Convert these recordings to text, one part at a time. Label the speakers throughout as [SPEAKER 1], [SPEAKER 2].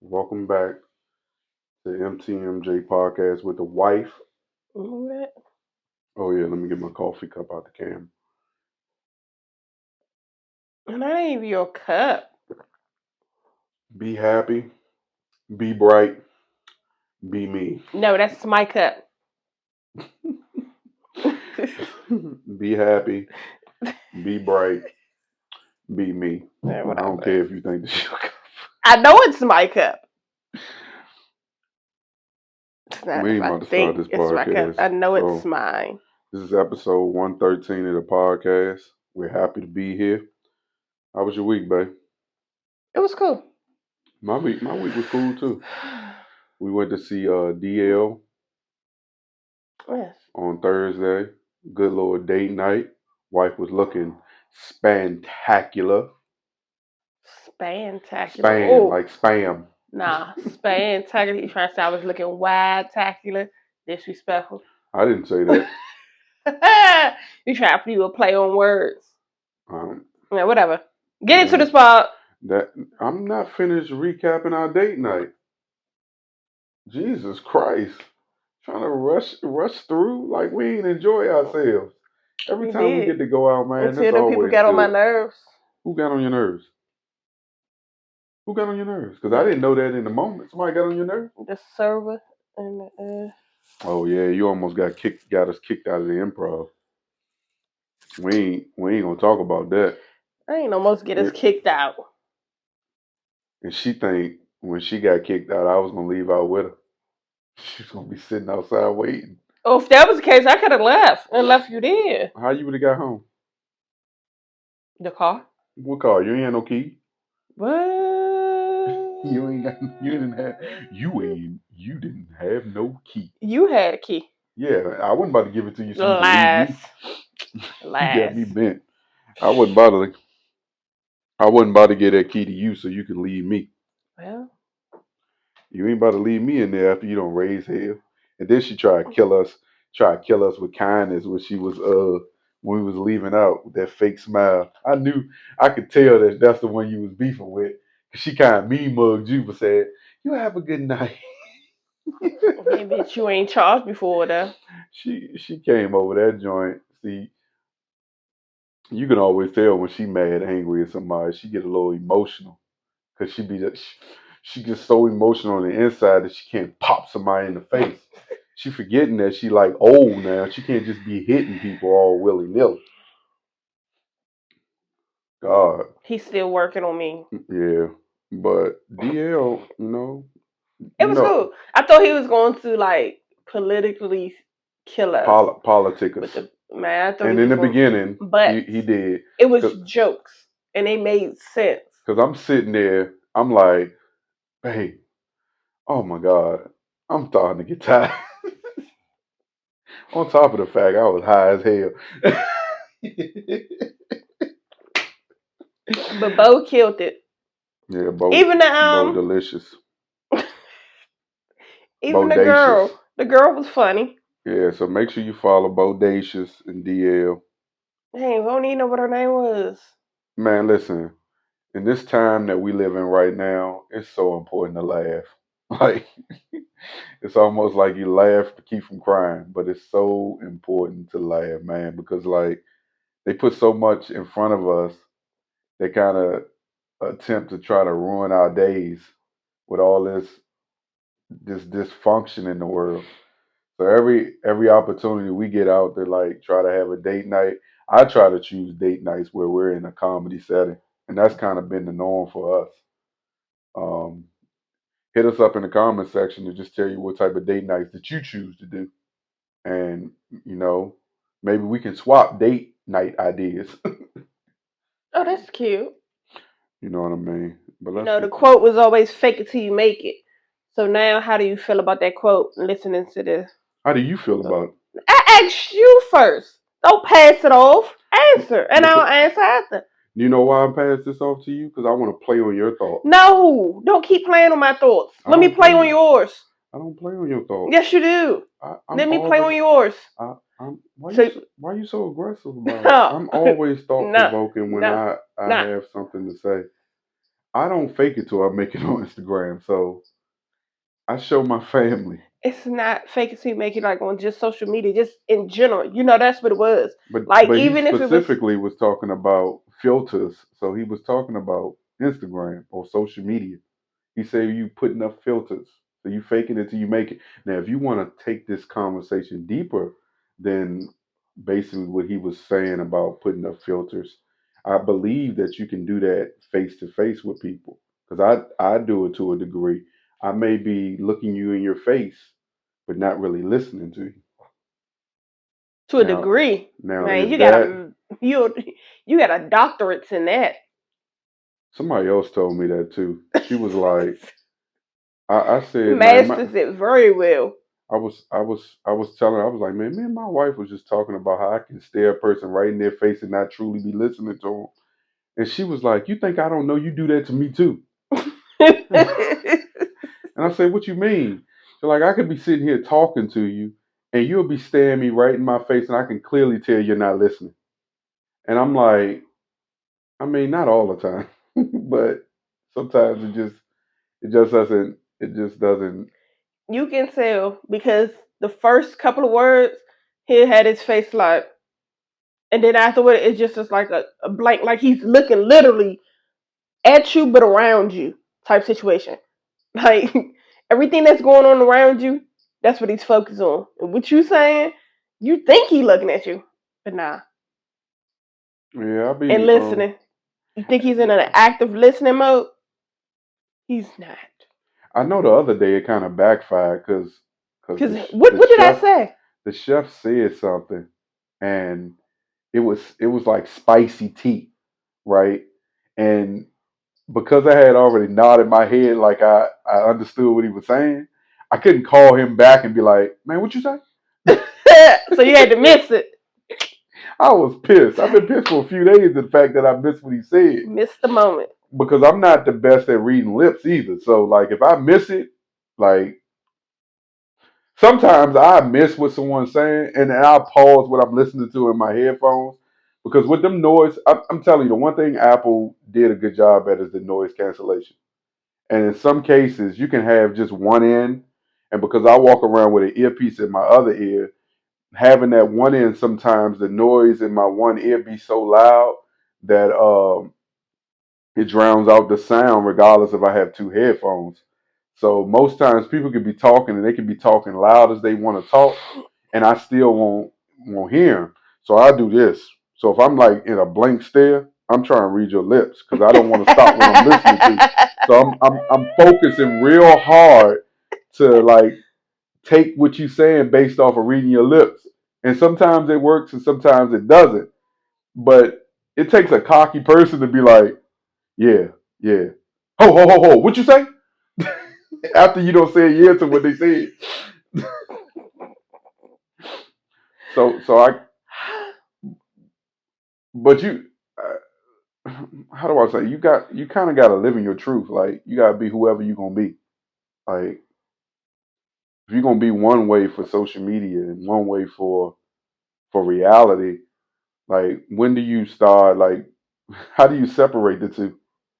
[SPEAKER 1] Welcome back to MTMJ Podcast with the wife.
[SPEAKER 2] Alright.
[SPEAKER 1] Oh yeah, let me get my coffee cup out the can.
[SPEAKER 2] And I ain't even your cup.
[SPEAKER 1] Be happy, be bright, be me.
[SPEAKER 2] No, that's my cup.
[SPEAKER 1] Be happy, be bright, be me.
[SPEAKER 2] Yeah,
[SPEAKER 1] I don't
[SPEAKER 2] whatever.
[SPEAKER 1] care if you think this is your cup.
[SPEAKER 2] I know it's my cup. It's not
[SPEAKER 1] We
[SPEAKER 2] if
[SPEAKER 1] ain't
[SPEAKER 2] I
[SPEAKER 1] about to start
[SPEAKER 2] think
[SPEAKER 1] this
[SPEAKER 2] it's my cup.
[SPEAKER 1] podcast.
[SPEAKER 2] I know it's
[SPEAKER 1] So
[SPEAKER 2] mine.
[SPEAKER 1] this is episode 113 of the podcast. We're happy to be here. How was your week, babe?
[SPEAKER 2] It was cool.
[SPEAKER 1] My week was cool too. We went to see DL
[SPEAKER 2] Yes.
[SPEAKER 1] on Thursday. Good little date night. Wife was looking spantacular.
[SPEAKER 2] Spantacular.
[SPEAKER 1] Span,
[SPEAKER 2] Oh,
[SPEAKER 1] like spam.
[SPEAKER 2] nah. Spantacular. You trying to say I was looking wide-tacular? Disrespectful.
[SPEAKER 1] I didn't say that.
[SPEAKER 2] You trying to do a play on words.
[SPEAKER 1] Um,
[SPEAKER 2] Yeah, whatever. Get into
[SPEAKER 1] yeah,
[SPEAKER 2] the spot.
[SPEAKER 1] that I'm not finished recapping our date night. Jesus Christ. Trying to rush through like we ain't enjoy ourselves. Every
[SPEAKER 2] You
[SPEAKER 1] time we
[SPEAKER 2] did.
[SPEAKER 1] get to go out, man,
[SPEAKER 2] Until
[SPEAKER 1] that's
[SPEAKER 2] them people
[SPEAKER 1] always
[SPEAKER 2] got on my
[SPEAKER 1] good.
[SPEAKER 2] nerves.
[SPEAKER 1] Who got on your nerves? Who got on your nerves? Because I
[SPEAKER 2] The,
[SPEAKER 1] didn't know that in the moment. Somebody got on your nerves?
[SPEAKER 2] the server and
[SPEAKER 1] Oh yeah, you almost got us kicked out of the improv. We ain't gonna talk about that.
[SPEAKER 2] I ain't almost get us
[SPEAKER 1] And,
[SPEAKER 2] kicked out.
[SPEAKER 1] and she think when she got kicked out, I was gonna leave out with her. She's gonna be sitting outside waiting.
[SPEAKER 2] Oh, if that was the case, I could have left and left you there.
[SPEAKER 1] How you would have got home?
[SPEAKER 2] The car.
[SPEAKER 1] What car? You ain't had no key.
[SPEAKER 2] What?
[SPEAKER 1] You ain't got. You didn't have. You didn't have no key.
[SPEAKER 2] You had a key.
[SPEAKER 1] Yeah, I wasn't about to give it to you so you can leave
[SPEAKER 2] Lies.
[SPEAKER 1] me. You got
[SPEAKER 2] Lies.
[SPEAKER 1] me bent. I wasn't about to. I wasn't about to get that key to you so you can leave me.
[SPEAKER 2] Well,
[SPEAKER 1] You ain't about to leave me in there after you don't raise hell. And then she tried to kill us. Tried to kill us with kindness when she was when we was leaving out with that fake smile. I could tell that that's the one you was beefing with. 'Cause she kind of mean mugged you, but said, "You have a good night."
[SPEAKER 2] hey, bitch, you ain't charged before, though.
[SPEAKER 1] She came over that joint. See, you can always tell when she mad, angry at somebody. She get a little emotional because she gets so emotional on the inside that she can't pop somebody in the face. She forgetting that she like old now. She can't just be hitting people all willy nilly. God,
[SPEAKER 2] He's still working on me.
[SPEAKER 1] yeah. But DL,
[SPEAKER 2] It was
[SPEAKER 1] you know,
[SPEAKER 2] cool. I thought he was going to, like, politically kill us.
[SPEAKER 1] politicus.
[SPEAKER 2] With the man, I thought he
[SPEAKER 1] And in
[SPEAKER 2] was
[SPEAKER 1] the
[SPEAKER 2] going,
[SPEAKER 1] beginning,
[SPEAKER 2] but
[SPEAKER 1] he did.
[SPEAKER 2] it was
[SPEAKER 1] Cause,
[SPEAKER 2] jokes and they made sense.
[SPEAKER 1] Cause I'm sitting there, I'm like, hey, oh my God, I'm starting to get tired. On top of the fact I was high as hell.
[SPEAKER 2] But Bo killed it.
[SPEAKER 1] Yeah,
[SPEAKER 2] Even the
[SPEAKER 1] Bo delicious.
[SPEAKER 2] even
[SPEAKER 1] Bodacious.
[SPEAKER 2] the girl was funny.
[SPEAKER 1] Yeah, so make sure you follow Bodacious and DL.
[SPEAKER 2] Hey, we don't even know what her name was.
[SPEAKER 1] Man, listen, in this time that we live in right now, it's so important to laugh. Like it's almost like you laugh to keep from crying, but it's so important to laugh, man, because like they put so much in front of us. They kind of attempt to try to ruin our days with all this dysfunction in the world. So every opportunity we get out to like try to have a date night, I try to choose date nights where we're in a comedy setting, and that's kind of been the norm for us. Um, Hit us up in the comment section to just tell you what type of date nights that you choose to do, and you know maybe we can swap date night ideas.
[SPEAKER 2] Oh, that's cute.
[SPEAKER 1] You know what I mean? But
[SPEAKER 2] You
[SPEAKER 1] let's
[SPEAKER 2] know, the
[SPEAKER 1] get.
[SPEAKER 2] quote was always "fake it till you make it." So now, how do you feel about that quote? Listening to this,
[SPEAKER 1] How do you feel about
[SPEAKER 2] I asked you first. Don't pass it off. Answer,
[SPEAKER 1] it?
[SPEAKER 2] and I'll answer after.
[SPEAKER 1] Do you know why I passed this off to you? Because I want to play on your thoughts.
[SPEAKER 2] No, don't keep playing on my thoughts.
[SPEAKER 1] I
[SPEAKER 2] Let me
[SPEAKER 1] don't
[SPEAKER 2] play on
[SPEAKER 1] play.
[SPEAKER 2] yours.
[SPEAKER 1] I don't play on your thoughts.
[SPEAKER 2] Yes, you do.
[SPEAKER 1] I'm
[SPEAKER 2] Let me play
[SPEAKER 1] always.
[SPEAKER 2] on yours.
[SPEAKER 1] Why you
[SPEAKER 2] So,
[SPEAKER 1] why you so aggressive about it?
[SPEAKER 2] no,
[SPEAKER 1] I'm always thought
[SPEAKER 2] no,
[SPEAKER 1] provoking when
[SPEAKER 2] no,
[SPEAKER 1] I
[SPEAKER 2] no.
[SPEAKER 1] have something to say. I don't fake it till I make it on Instagram. So I show my family.
[SPEAKER 2] It's not fake it till you make it, like on just social media, just in general. That's what it was.
[SPEAKER 1] But
[SPEAKER 2] Like
[SPEAKER 1] he
[SPEAKER 2] even if it was
[SPEAKER 1] specifically was talking about filters. So he was talking about Instagram or social media. He said you putting up filters. So you faking it till you make it. Now, if you want to take this conversation deeper, then basically what he was saying about putting up filters, I believe that you can do that face to face with people. Because I do it to a degree. I may be looking you in your face, but not really listening to you.
[SPEAKER 2] to a
[SPEAKER 1] Now,
[SPEAKER 2] degree,
[SPEAKER 1] now
[SPEAKER 2] man,
[SPEAKER 1] is that
[SPEAKER 2] you got a doctorate in that.
[SPEAKER 1] somebody else told me that too? She was like, I said, man,
[SPEAKER 2] Masters it very well.
[SPEAKER 1] I was telling her, I was like, man, me and my wife was just talking about how I can stare a person right in their face and not truly be listening to them. And she was like, you think I don't know you do that to me too? And I said, what you mean? So like I could be sitting here talking to you and you'll be staring me right in my face and I can clearly tell you're not listening. And I'm like, I mean, not all the time, but sometimes it just doesn't.
[SPEAKER 2] You can tell because the first couple of words he had his face like, and then afterward it's just like a blank, like he's looking literally at you but around you type situation. Like everything that's going on around you, that's what he's focused on. And what you saying, you think he looking at you, but nah.
[SPEAKER 1] Yeah, I'll
[SPEAKER 2] And
[SPEAKER 1] be
[SPEAKER 2] listening. You think he's in an active listening mode? He's not.
[SPEAKER 1] I know the other day it kind of backfired because
[SPEAKER 2] Cause what did I say?
[SPEAKER 1] the chef said something and it was like spicy tea, right? And because I had already nodded my head like I understood what he was saying, I couldn't call him back and be like, man, what you say?
[SPEAKER 2] So you had to miss it.
[SPEAKER 1] I was pissed. I've been pissed for a few days at the fact that I missed what he said
[SPEAKER 2] Missed the moment.
[SPEAKER 1] because I'm not the best at reading lips either. So like if I miss it, like sometimes I miss what someone's saying, and then I'll pause what I'm listening to in my headphones because with them noise, I'm telling you, the one thing Apple did a good job at is the noise cancellation. And in some cases, you can have just one end, and because I walk around with an earpiece in my other ear, having that one end, sometimes the noise in my one ear be so loud that it drowns out the sound, regardless if I have two headphones. So most times people can be talking and they can be talking loud as they want to talk, and I still won't hear them. So I do this. So if I'm like in a blank stare, I'm trying to read your lips because I don't want to stop what I'm listening to. So I'm focusing real hard to like take what you're saying based off of reading your lips. And sometimes it works and sometimes it doesn't. But it takes a cocky person to be like, yeah, yeah. Ho, ho, ho, ho. What you say? After you don't say yeah to what they said. So but how do I say? You kind of got to live in your truth. Like, you got to be whoever you're going to be. Like, if you're going to be one way for social media and one way for reality, like, when do you start, like, how do you separate the two?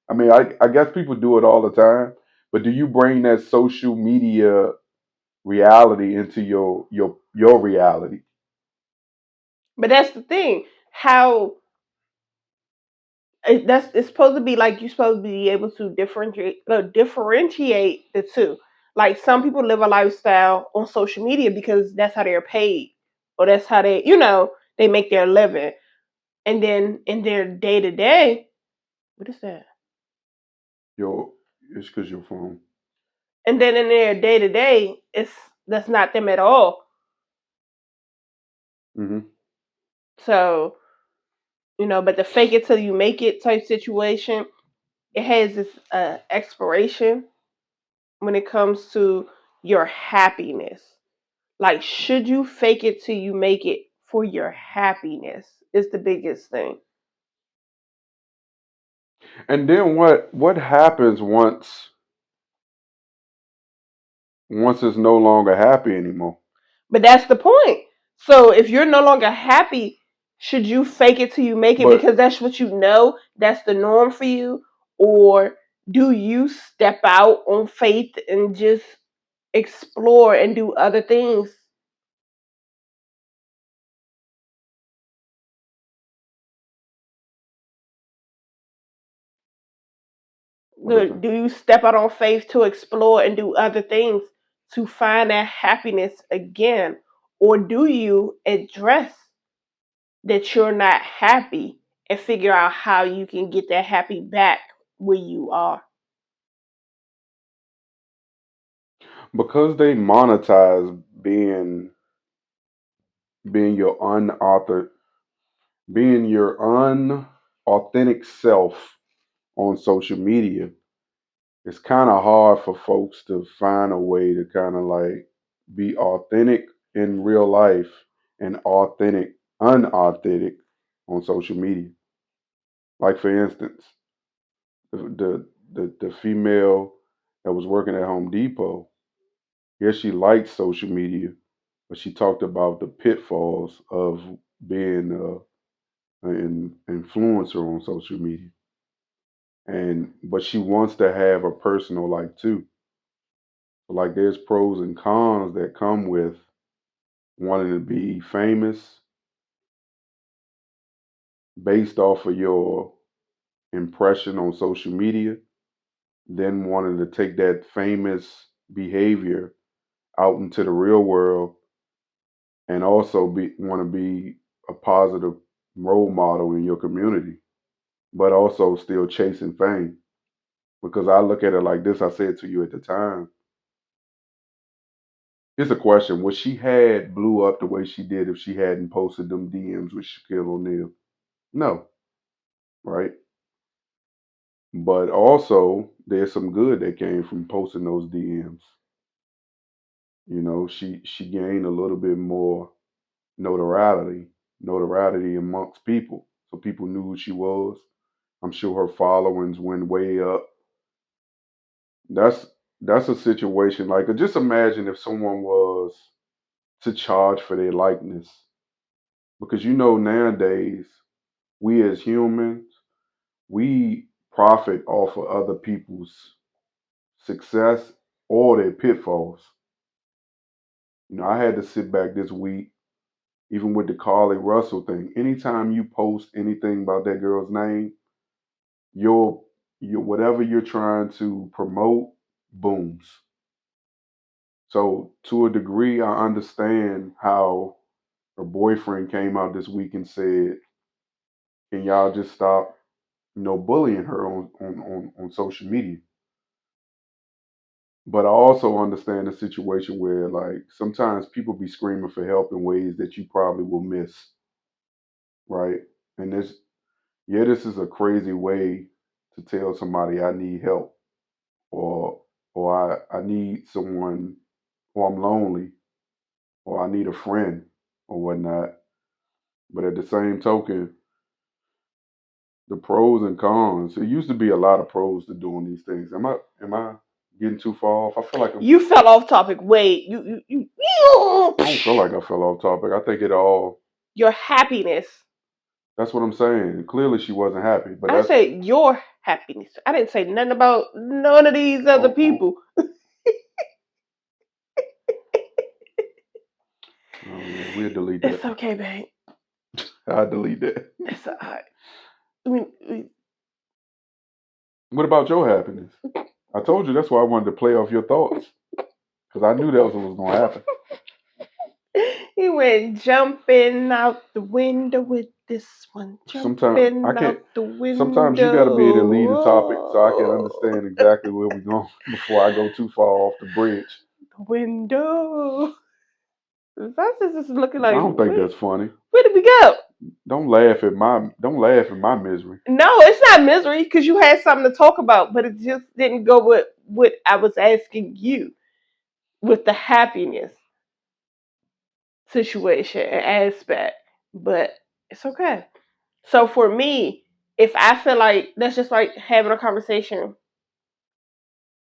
[SPEAKER 1] I mean, I guess people do it all the time, but do you bring that social media reality into your reality?
[SPEAKER 2] But that's the thing. How it's supposed to be like you're supposed to be able to differentiate the two. Like some people live a lifestyle on social media because that's how they're paid, or that's how they make their living. And then in their day to day, what is that?
[SPEAKER 1] Your It's because your phone.
[SPEAKER 2] And then in their day to day, it's that's not them at all.
[SPEAKER 1] Hmm.
[SPEAKER 2] So but the fake it till you make it type situation, it has this expiration when it comes to your happiness. Like, should you fake it till you make it for your happiness? Is the biggest thing.
[SPEAKER 1] And then what happens once it's no longer happy anymore?
[SPEAKER 2] But that's the point. So if you're no longer happy, should you fake it till you make it
[SPEAKER 1] But
[SPEAKER 2] because that's what you know, that's the norm for you? Or do you step out on faith and just explore and do other things?
[SPEAKER 1] What is it?
[SPEAKER 2] Do you step out on faith to explore and do other things to find that happiness again? Or do you address that you're not happy and figure out how you can get that happy back where you are?
[SPEAKER 1] Because they monetize being your unauthor being your unauthentic self on social media, it's kind of hard for folks to find a way to kind of like be authentic in real life and unauthentic on social media. Like for instance, the female that was working at Home Depot, yes, she liked social media, but she talked about the pitfalls of being an influencer on social media. And but she wants to have a personal life too. So like there's pros and cons that come with wanting to be famous based off of your impression on social media, then wanting to take that famous behavior out into the real world and also be want to be a positive role model in your community, but also still chasing fame. Because I look at it like this, I said to you at the time, it's a question. Would she had blew up the way she did if she hadn't posted them DMs with Shaquille O'Neal? No, right? But also, there's some good that came from posting those DMs. You know, she gained a little bit more notoriety amongst people, so people knew who she was. I'm sure her followings went way up. That's that's a situation like just imagine if someone was to charge for their likeness, because you know nowadays we as humans we profit off of other people's success or their pitfalls. You know, I had to sit back this week, even with the Carly Russell thing. Anytime you post anything about that girl's name, your whatever you're trying to promote booms. So to a degree, I understand how her boyfriend came out this week and said, "Can y'all just stop, bullying her on social media?" But I also understand the situation where like sometimes people be screaming for help in ways that you probably will miss, right? And this is a crazy way to tell somebody I need help or I need someone or I'm lonely or I need a friend or whatnot. But at the same token, the pros and cons. It used to be a lot of pros to doing these things. Am I getting too far off? I feel like
[SPEAKER 2] You fell off topic. Wait,
[SPEAKER 1] I don't feel like I fell off topic. I think it all.
[SPEAKER 2] your happiness.
[SPEAKER 1] That's what I'm saying. Clearly, she wasn't happy, but
[SPEAKER 2] I
[SPEAKER 1] that's
[SPEAKER 2] said your happiness. I didn't say nothing about none of these other
[SPEAKER 1] oh, oh,
[SPEAKER 2] people.
[SPEAKER 1] oh yeah. We'll delete
[SPEAKER 2] It's
[SPEAKER 1] that.
[SPEAKER 2] okay, babe.
[SPEAKER 1] I'll delete that.
[SPEAKER 2] It's alright. I mean,
[SPEAKER 1] What about your happiness? I told you that's why I wanted to play off your thoughts because I knew that was what was going to happen.
[SPEAKER 2] he went jumping out the window with this one,
[SPEAKER 1] Sometimes I
[SPEAKER 2] jumping
[SPEAKER 1] can't.
[SPEAKER 2] out the
[SPEAKER 1] Sometimes you got to be able to lead a topic so I can
[SPEAKER 2] window.
[SPEAKER 1] understand exactly where we're going before I go too far off the bridge.
[SPEAKER 2] The window. That's just looking
[SPEAKER 1] I
[SPEAKER 2] like,
[SPEAKER 1] don't think that's funny.
[SPEAKER 2] where did we go?
[SPEAKER 1] Don't laugh at my misery.
[SPEAKER 2] No, it's not misery because you had something to talk about, but it just didn't go with what I was asking you with the happiness situation and aspect. But it's okay. So for me, if I feel like that's just like having a conversation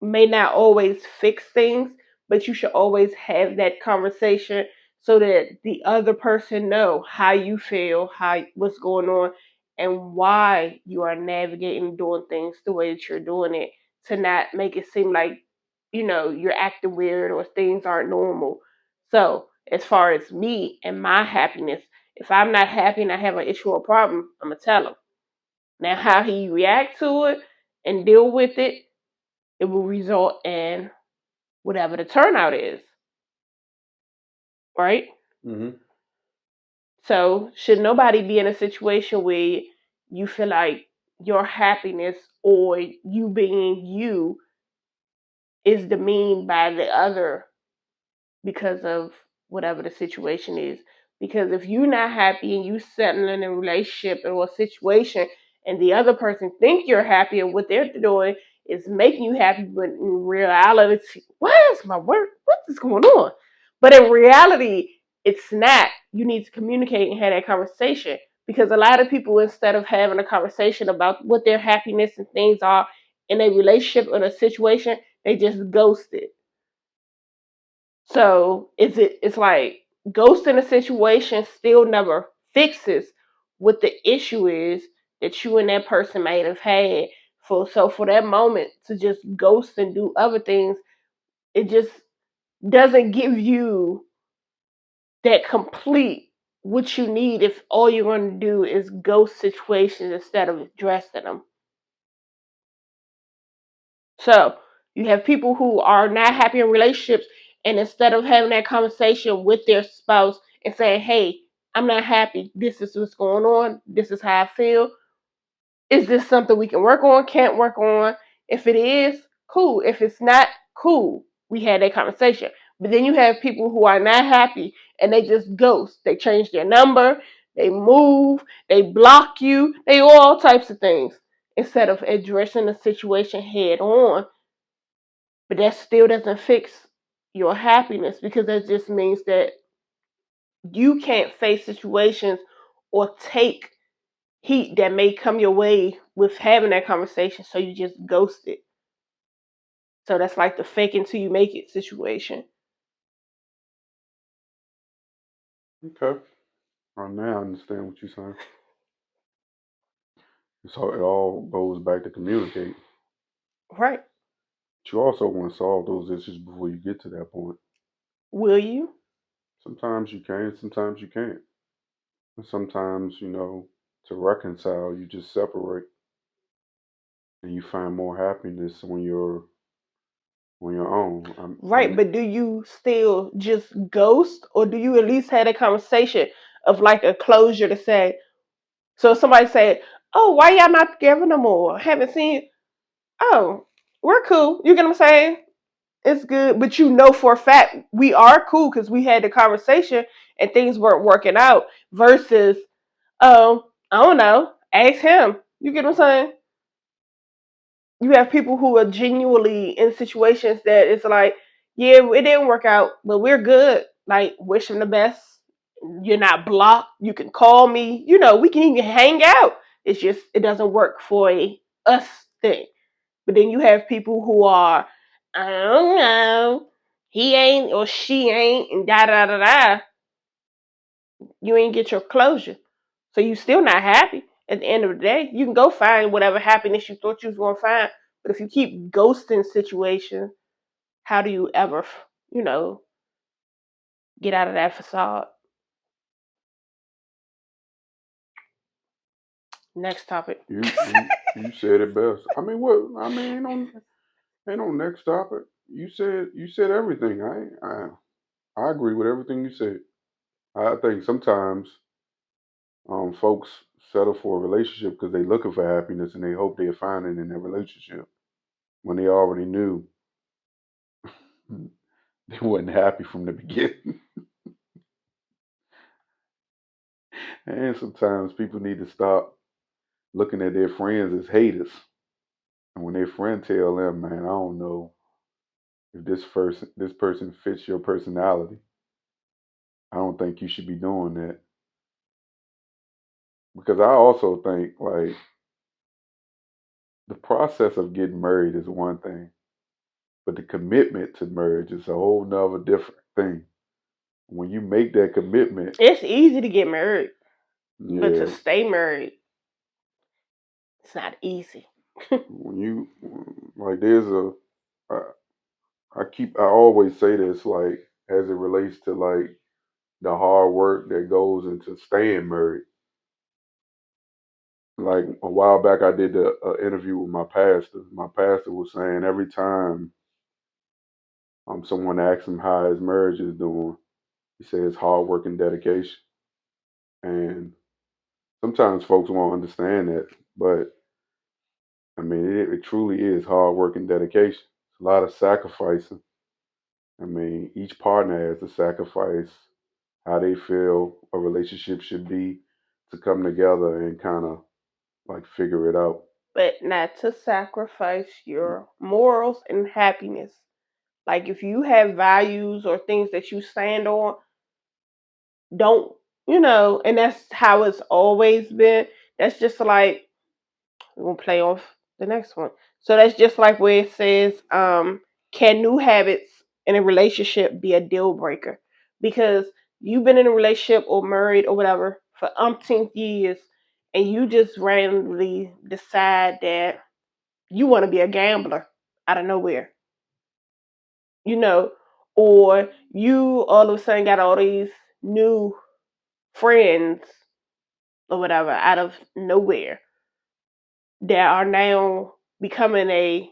[SPEAKER 2] may not always fix things, but you should always have that conversation so that the other person know how you feel, how what's going on, and why you are navigating doing things the way that you're doing it to not make it seem like, you're acting weird or things aren't normal. So, as far as me and my happiness, if I'm not happy and I have an issue or problem, I'm going to tell him. Now, how he react to it and deal with it, it will result in whatever the turnout is. Right?
[SPEAKER 1] Mm-hmm.
[SPEAKER 2] So, should nobody be in a situation where you feel like your happiness or you being you is demeaned by the other because of whatever the situation is. Because if you're not happy and you settling in a relationship or a situation and the other person think you're happy and what they're doing is making you happy, but in reality, what is my word? What is going on? But in reality, it's not. You need to communicate and have that conversation. Because a lot of people, instead of having a conversation about what their happiness and things are in a relationship or a situation, they just ghost it. So it's like ghosting a situation still never fixes what the issue is that you and that person might have had. For that moment to just ghost and do other things, it just doesn't give you that complete what you need if all you're going to do is ghost situations instead of addressing them. So you have people who are not happy in relationships, and instead of having that conversation with their spouse and saying, "Hey, I'm not happy. This is what's going on. This is how I feel. Is this something we can work on? Can't work on? If it is, cool. If it's not, cool. We had that conversation." But then you have people who are not happy and they just ghost. They change their number, they move, they block you, they do all types of things instead of addressing the situation head on. But that still doesn't fix your happiness because that just means that you can't face situations or take heat that may come your way with having that conversation, so you just ghost it. So that's like the fake until you make it situation.
[SPEAKER 1] Okay. Now I understand what you're saying. So it all goes back to communicate.
[SPEAKER 2] Right.
[SPEAKER 1] But you also want to solve those issues before you get to that point.
[SPEAKER 2] Will you?
[SPEAKER 1] Sometimes you can, sometimes you can't. And sometimes, to reconcile, you just separate and you find more happiness on your own.
[SPEAKER 2] Right, but do you still just ghost or do you at least have a conversation of like a closure to say, so if somebody say, "Oh, why y'all not together no more? Haven't seen." Oh, we're cool. You get what I'm saying? It's good, but you know for a fact we are cool because we had the conversation and things weren't working out. Versus, I don't know, ask him. You get what I'm saying? You have people who are genuinely in situations that it's like, yeah, it didn't work out, but we're good. Like, wish him the best. You're not blocked. You can call me. We can even hang out. It's just it doesn't work for a us thing. But then you have people who are, I don't know, he ain't or she ain't, and da da da da. You ain't get your closure. So you still not happy. At the end of the day, you can go find whatever happiness you thought you was gonna find. But if you keep ghosting situations, how do you ever, you know, get out of that facade? Next topic.
[SPEAKER 1] You said it best. I mean, what? I mean, ain't no next topic. You said everything. I agree with everything you said. I think sometimes folks settle for a relationship because they looking for happiness and they hope they'll find it in their relationship when they already knew they wasn't happy from the beginning. And sometimes people need to stop looking at their friends as haters. And when their friend tell them, man, I don't know if this person fits your personality, I don't think you should be doing that. Because I also think like the process of getting married is one thing, but the commitment to marriage is a whole nother different thing. When you make that commitment,
[SPEAKER 2] It's easy to get married, but to
[SPEAKER 1] yeah,
[SPEAKER 2] stay married, it's not easy.
[SPEAKER 1] When you like, there's a I, I always say this, like, as it relates to like the hard work that goes into staying married. Like a while back, I did the interview with my pastor. My pastor was saying every time someone asks him how his marriage is doing, he says hard work and dedication. And sometimes folks won't understand that, but I mean, it truly is hard work and dedication. It's a lot of sacrificing. I mean, each partner has to sacrifice how they feel a relationship should be to come together and kind of like figure it out.
[SPEAKER 2] But not to sacrifice your morals and happiness. Like if you have values or things that you stand on, don't, and that's how it's always been. That's just like, we're gonna play off the next one. So that's just like where it says, can new habits in a relationship be a deal breaker? Because you've been in a relationship or married or whatever for umpteen years, and you just randomly decide that you want to be a gambler out of nowhere, you know, or you all of a sudden got all these new friends or whatever out of nowhere that are now becoming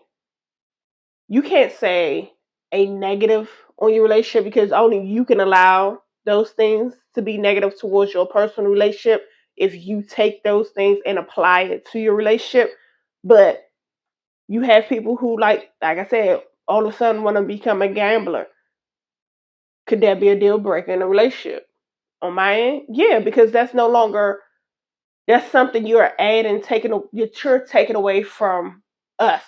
[SPEAKER 2] you can't say a negative on your relationship because only you can allow those things to be negative towards your personal relationship if you take those things and apply it to your relationship. But you have people who like I said, all of a sudden want to become a gambler. Could that be a deal breaker in a relationship? On my end, yeah, because that's no longer that's something you're adding, you're taking away from us.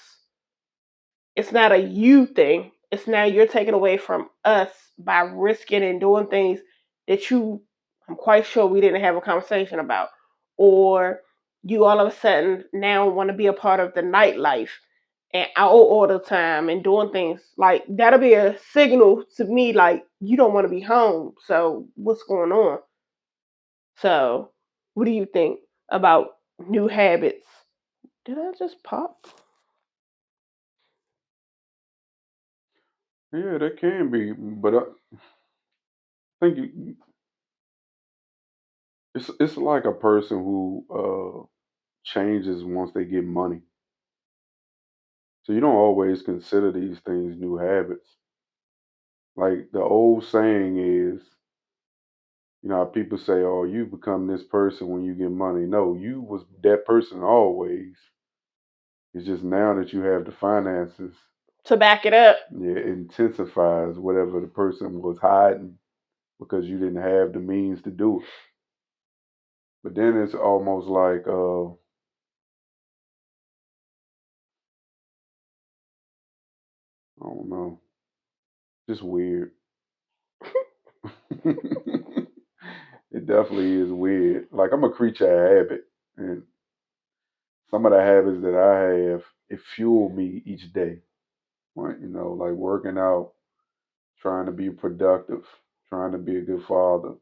[SPEAKER 2] It's not a you thing. It's now you're taking away from us by risking and doing things that I'm quite sure we didn't have a conversation about. Or you all of a sudden now want to be a part of the nightlife and out all the time and doing things like that'll be a signal to me like you don't want to be home. So what's going on? So what do you think about new habits? Did I just pop?
[SPEAKER 1] Yeah, that can be, but I think it's like a person who changes once they get money. So you don't always consider these things new habits. Like the old saying is, how people say, "Oh, you become this person when you get money." No, you was that person always. It's just now that you have the finances,
[SPEAKER 2] To back it up.
[SPEAKER 1] yeah, it intensifies whatever the person was hiding because you didn't have the means to do it. But then it's almost like, I don't know, just weird. It definitely is weird. Like I'm a creature of habit, and some of the habits that I have, it fuel me each day. Right? Like working out, trying to be productive, trying to be a good father,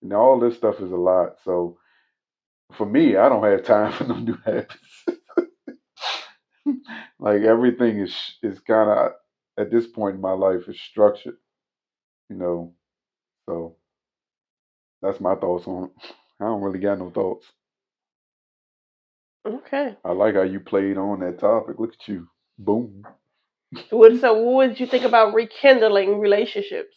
[SPEAKER 1] and all this stuff is a lot. So for me, I don't have time for no new habits. Like everything is kind of at this point in my life is structured. You know, so that's my thoughts on it. I don't really got no thoughts.
[SPEAKER 2] Okay.
[SPEAKER 1] I like how you played on that topic. Look at you. Boom.
[SPEAKER 2] What would you think about rekindling relationships?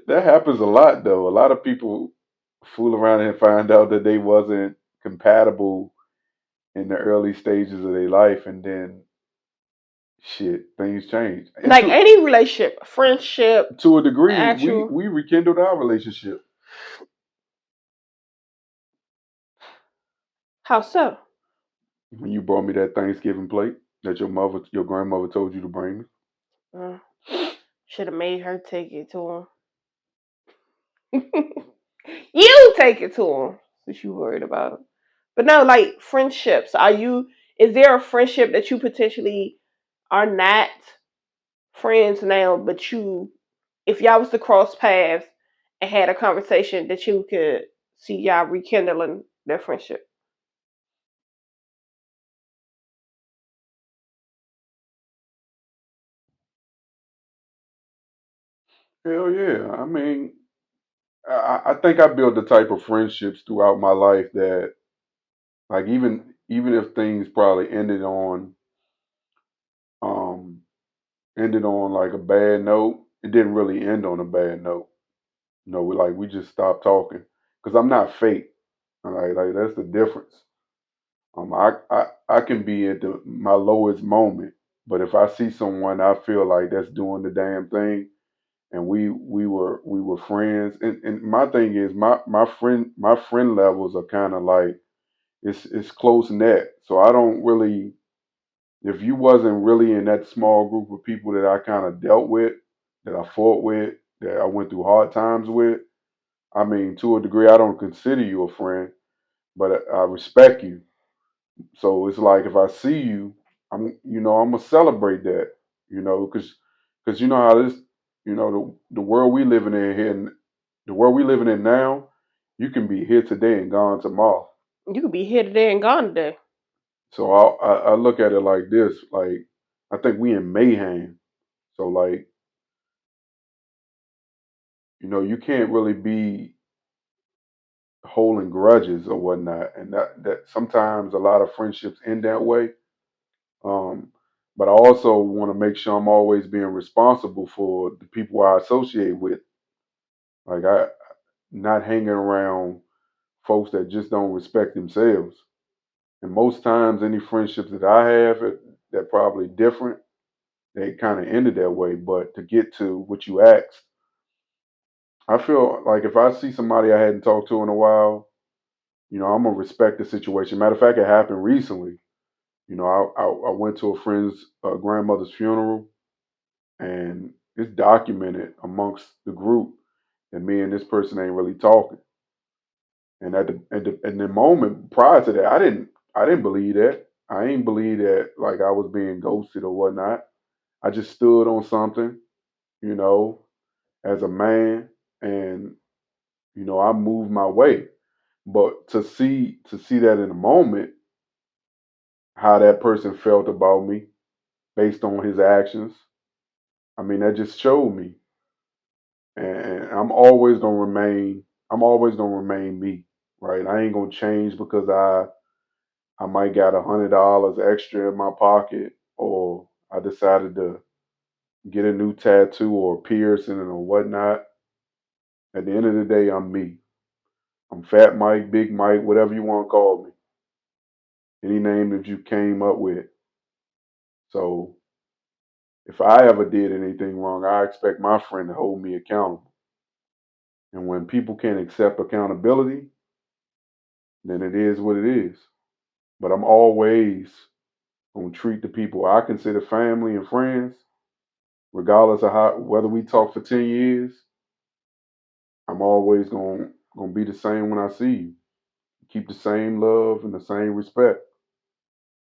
[SPEAKER 1] That happens a lot though. A lot of people fool around and find out that they wasn't compatible in the early stages of their life, and then shit, things change. And
[SPEAKER 2] Like any relationship, friendship,
[SPEAKER 1] to a degree, we
[SPEAKER 2] actual.
[SPEAKER 1] we rekindled our relationship
[SPEAKER 2] How so?
[SPEAKER 1] when you brought me that Thanksgiving plate that your grandmother told you to bring me.
[SPEAKER 2] Uh, Should have made her take it to him. You take it to him since you worried about him. But no, like friendships. Is there a friendship that you potentially are not friends now, but if y'all was to cross paths and had a conversation that you could see y'all rekindling their friendship?
[SPEAKER 1] Hell yeah. I mean, I think I built the type of friendships throughout my life that, like, even if things probably um ended on like a bad note, it didn't really end on a bad note. We just stopped talking because I'm not fake. Like that's the difference. I can be at my lowest moment, but if I see someone I feel like that's doing the damn thing, and we were friends, and my thing is my friend levels are kind of like it's close knit, so I don't really, if you wasn't really in that small group of people that I kind of dealt with, that I fought with, that I went through hard times with, I mean, to a degree, I don't consider you a friend, but I respect you. So it's like if I see you, I'm gonna celebrate that, because you know how this, the world we living in here, and the world we living in now, you can be here today and gone tomorrow.
[SPEAKER 2] You could be here today and gone today.
[SPEAKER 1] So I look at it like this, like I think we in mayhem. So like, you can't really be holding grudges or whatnot, and that sometimes a lot of friendships end that way. Um, but I also want to make sure I'm always being responsible for the people I associate with. Like I not hanging around folks that just don't respect themselves. And most times, any friendships that I have that probably different, they kind of ended that way. But to get to what you asked, I feel like if I see somebody I hadn't talked to in a while, I'm gonna respect the situation. Matter of fact, it happened recently. I went to a friend's grandmother's funeral, and it's documented amongst the group that me and this person ain't really talking. And at the moment prior to that, I didn't believe that. I ain't believe that like I was being ghosted or whatnot. I just stood on something, you know, as a man, and I moved my way. But to see that in a moment, how that person felt about me based on his actions, I mean, that just showed me. And I'm always gonna remain me, right? I ain't gonna change because I might got $100 extra in my pocket, or I decided to get a new tattoo or piercing or whatnot. At the end of the day, I'm me. I'm Fat Mike, Big Mike, whatever you want to call me. Any name that you came up with. So if I ever did anything wrong, I expect my friend to hold me accountable. And when people can't accept accountability, then it is what it is. But I'm always gonna treat the people I consider family and friends, regardless of how whether we talk for 10 years. I'm always gonna be the same when I see you. Keep the same love and the same respect.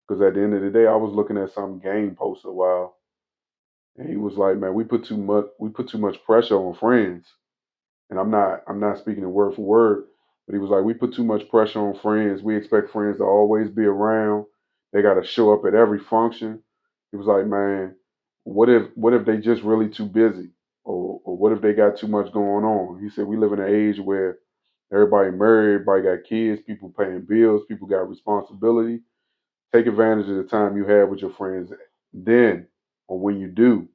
[SPEAKER 1] Because at the end of the day, I was looking at some game post a while, and he was like, "Man, we put too much pressure on friends." And I'm not speaking it word for word, but he was like, "We put too much pressure on friends. We expect friends to always be around. They got to show up at every function." He was like, "Man, what if they just really too busy, or what if they got too much going on?" He said, "We live in an age where everybody married, everybody got kids, people paying bills, people got responsibility. Take advantage of the time you have with your friends then, or when you do,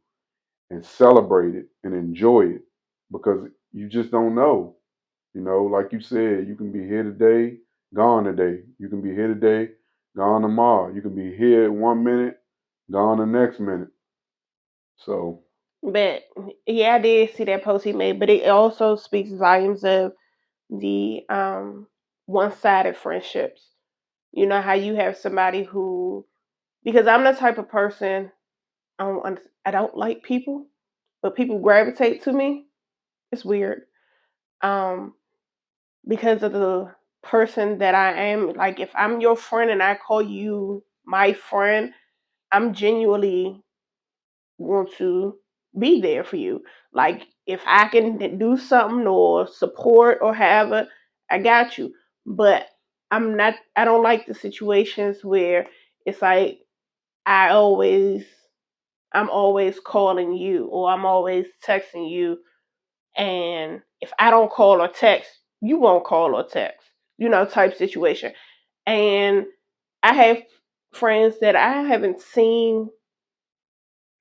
[SPEAKER 1] and celebrate it and enjoy it, because you just don't know. Like you said, you can be here today, gone today. You can be here today, gone tomorrow. You can be here 1 minute, gone the next minute. So
[SPEAKER 2] But yeah, I did see that post he made, but it also speaks volumes of the one-sided friendships. You know how you have somebody who, because I'm the type of person, I don't like people, but people gravitate to me. It's weird. Um, because of the person that I am. Like if I'm your friend and I call you my friend, I'm genuinely want to be there for you. Like if I can do something or support or have a, I got you. But I don't like the situations where it's like I always I'm always calling you or I'm always texting you, and if I don't call or text, you won't call or text, type situation. And I have friends that I haven't seen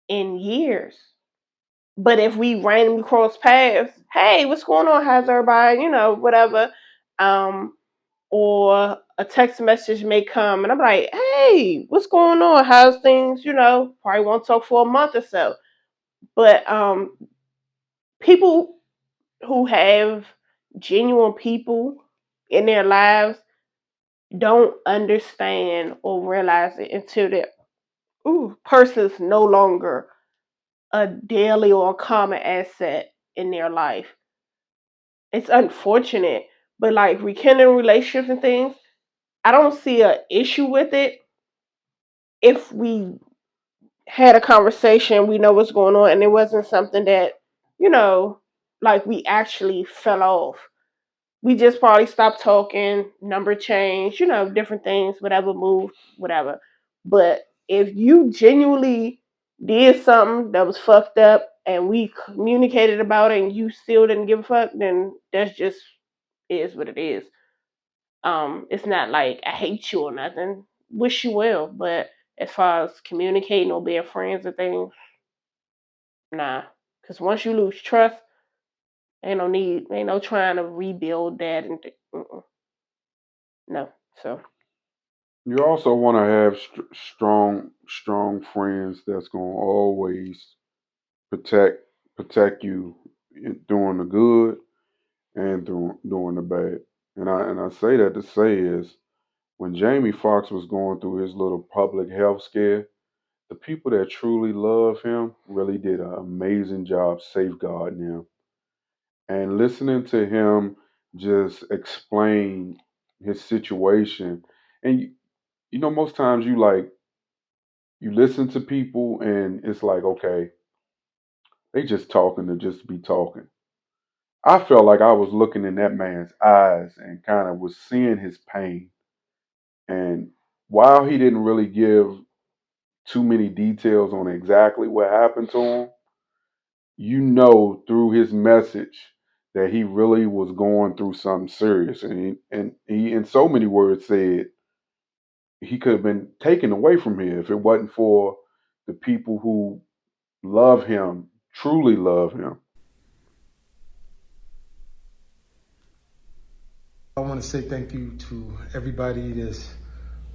[SPEAKER 2] in years. But if we randomly cross paths, hey, what's going on? How's everybody? Whatever. Um, or a text message may come and I'm like, hey, what's going on? How's things? Probably won't talk for a month or so. But people who have genuine people in their lives don't understand or realize it until that person's no longer a daily or common asset in their life. It's unfortunate, but like rekindling relationships and things, I don't see an issue with it if we had a conversation, we know what's going on, and it wasn't something that, you know, like we actually fell off. We just probably stopped talking, number changed, different things, whatever, moved, whatever. But if you genuinely did something that was fucked up and we communicated about it and you still didn't give a fuck, then that's just is what it is. It's not like I hate you or nothing. Wish you well, but as far as communicating or being friends and things, nah. Because once you lose trust, ain't no need, ain't no trying to rebuild that and no. So
[SPEAKER 1] You also want to have strong friends that's gonna always protect protect you during the good and during the bad. And I say that to say is when Jamie Foxx was going through his little public health scare, the people that truly love him really did an amazing job safeguarding him. And listening to him just explain his situation, and most times you listen to people and it's like, okay, they just talking to just be talking. I felt like I was looking in that man's eyes and kind of was seeing his pain. And while he didn't really give too many details on exactly what happened to him, through his message that he really was going through something serious. And he in so many words said he could have been taken away from here if it wasn't for the people who love him, truly love him.
[SPEAKER 3] I want to say thank you to everybody that's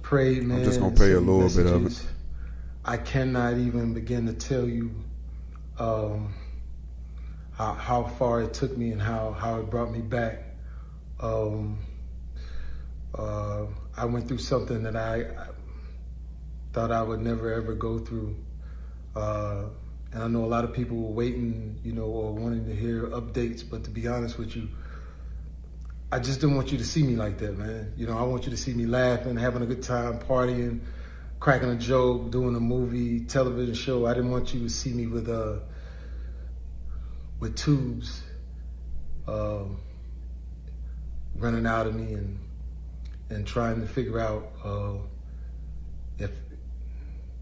[SPEAKER 3] prayed,
[SPEAKER 1] I'm
[SPEAKER 3] man,
[SPEAKER 1] just gonna
[SPEAKER 3] and
[SPEAKER 1] play a
[SPEAKER 3] sent me
[SPEAKER 1] little bit of it.
[SPEAKER 3] messages. I cannot even begin to tell you um, how far it took me and how it brought me back. Um, I went through something that I thought I would never ever go through. Uh, and I know a lot of people were waiting, or wanting to hear updates. But to be honest with you, I just didn't want you to see me like that, man. I want you to see me laughing, having a good time, partying, cracking a joke, doing a movie, television show. I didn't want you to see me with tubes um, running out of me and trying to figure out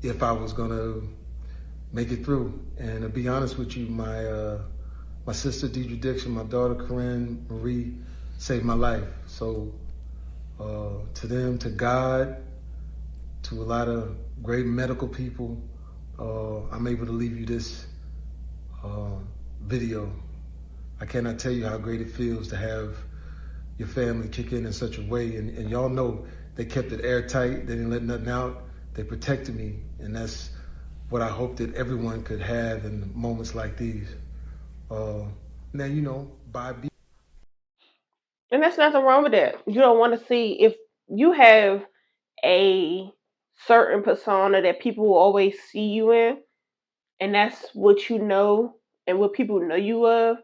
[SPEAKER 3] if I was gonna make it through. And to be honest with you, my sister Deidre Dixon, my daughter Corinne Marie saved my life. So to them, to God, to a lot of great medical people, I'm able to leave you this uh, video. I cannot tell you how great it feels to have your family kick in such a way. And y'all know they kept it airtight. They didn't let nothing out. They protected me. And that's what I hope that everyone could have in moments like these. Uh, Now, by
[SPEAKER 2] and there's nothing wrong with that. You don't want to see if you have a certain persona that people will always see you in, and that's what you know and what people know you of.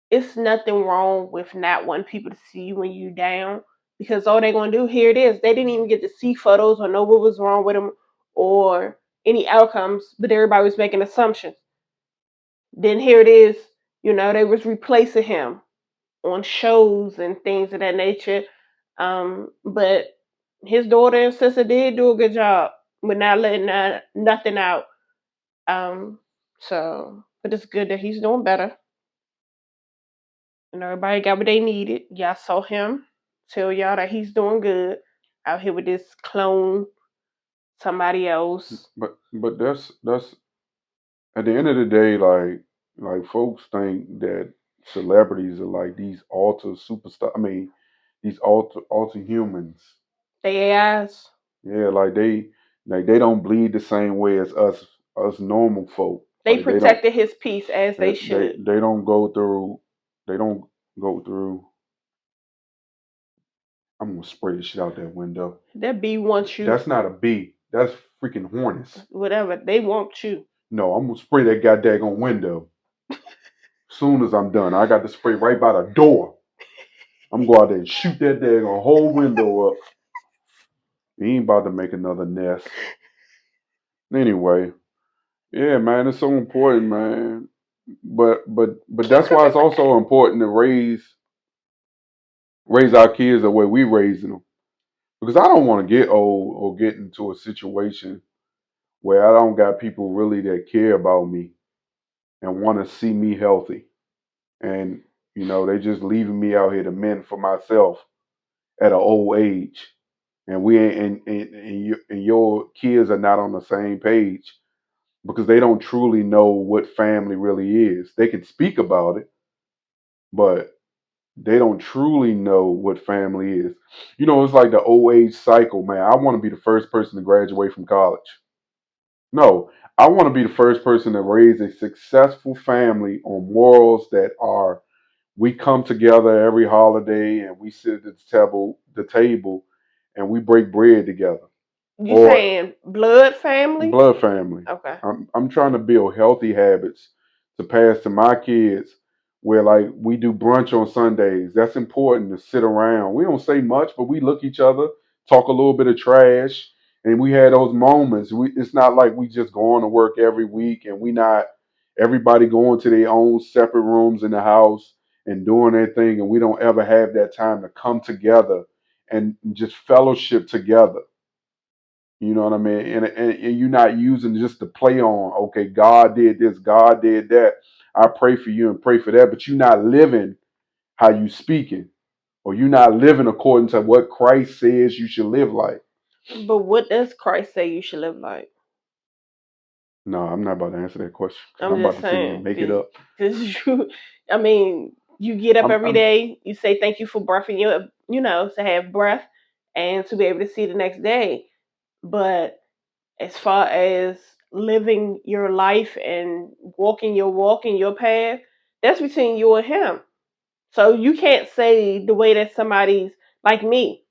[SPEAKER 2] It's nothing wrong with not wanting people to see you when you down because all they're gonna do here it is. They didn't even get to see photos or know what was wrong with them or any outcomes, but everybody was making assumptions. Then here it is, they was replacing him. on shows and things of that nature. But his daughter and sister did do a good job with not letting nothing out. But it's good that he's doing better. And everybody got what they needed. Y'all saw him tell y'all that he's doing good out here with this clone somebody else.
[SPEAKER 1] But that's at the end of the day, like folks think that celebrities are like these alter superstar. I mean, these alter humans.
[SPEAKER 2] They AIs.
[SPEAKER 1] Yeah, like they don't bleed the same way as us normal folk.
[SPEAKER 2] They
[SPEAKER 1] Like they don't
[SPEAKER 2] protected his peace as they should.
[SPEAKER 1] they don't go through they don't go through. I'm gonna spray the shit out that window.
[SPEAKER 2] That bee wants you.
[SPEAKER 1] That's not a bee. That's freaking hornets.
[SPEAKER 2] Whatever. They want you.
[SPEAKER 1] No, I'm gonna spray that goddamn window. Soon as I'm done, I got to spray right by the door. I'm going out there and shoot that daggone whole window up. He ain't about to make another nest. Anyway, yeah, man, it's so important, man. But that's why it's also important to raise our kids the way we raising them. Because I don't want to get old or get into a situation where I don't got people really that care about me and want to see me healthy. And, they just leaving me out here to mend for myself at an old age. And we ain't and your kids are not on the same page because they don't truly know what family really is. They can speak about it, but they don't truly know what family is. It's like the old age cycle, man. I want to be the first person to graduate from college. No, I want to be the first person to raise a successful family on morals that are we come together every holiday and we sit at the table and we break bread together.
[SPEAKER 2] You
[SPEAKER 1] Or
[SPEAKER 2] saying blood family?
[SPEAKER 1] blood family.
[SPEAKER 2] Okay.
[SPEAKER 1] I'm trying to build healthy habits to pass to my kids where like we do brunch on Sundays. That's important to sit around. We don't say much, but we look each other, talk a little bit of trash, and we had those moments. It's not like we just going to work every week and we not everybody going to their own separate rooms in the house and doing their thing and we don't ever have that time to come together and just fellowship together. You know what I mean? And you're not using just to play on, okay, God did this, God did that. I pray for you and pray for that, but you're not living how you speaking, or you're not living according to what Christ says you should live like.
[SPEAKER 2] But what does Christ say you should live like?
[SPEAKER 1] No, I'm not about to answer that question because
[SPEAKER 2] I'm
[SPEAKER 1] I'm about
[SPEAKER 2] just
[SPEAKER 1] to sit here and
[SPEAKER 2] saying,
[SPEAKER 1] make it up.
[SPEAKER 2] because you get up every
[SPEAKER 1] I'm
[SPEAKER 2] day, you say thank you for breath, and to have breath and to be able to see the next day. But as far as living your life and walking your walk in your path, that's between you and him. So you can't say the way that somebody's like me.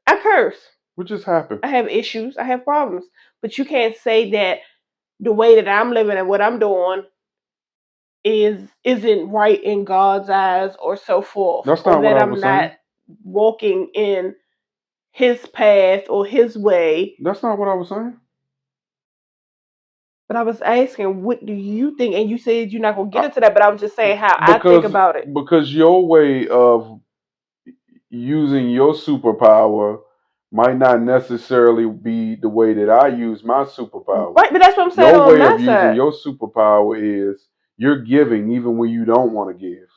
[SPEAKER 2] I curse.
[SPEAKER 1] what just happened?
[SPEAKER 2] I have issues. I have problems. But you can't say that the way that I'm living and what I'm doing isn't right in God's eyes or so forth,
[SPEAKER 1] That's
[SPEAKER 2] or
[SPEAKER 1] not what
[SPEAKER 2] that
[SPEAKER 1] I
[SPEAKER 2] I'm
[SPEAKER 1] was
[SPEAKER 2] not
[SPEAKER 1] saying.
[SPEAKER 2] walking in his path or his way.
[SPEAKER 1] That's not what I was saying.
[SPEAKER 2] But I was asking, what do you think? And you said you're not gonna get into that, but I was just saying how I think
[SPEAKER 1] Because
[SPEAKER 2] about it.
[SPEAKER 1] because your way of using your superpower might not necessarily be the way that I use my superpower.
[SPEAKER 2] Right, but that's what I'm saying
[SPEAKER 1] Your
[SPEAKER 2] on
[SPEAKER 1] way
[SPEAKER 2] my
[SPEAKER 1] of using
[SPEAKER 2] side.
[SPEAKER 1] your superpower is you're giving even when you don't want to give.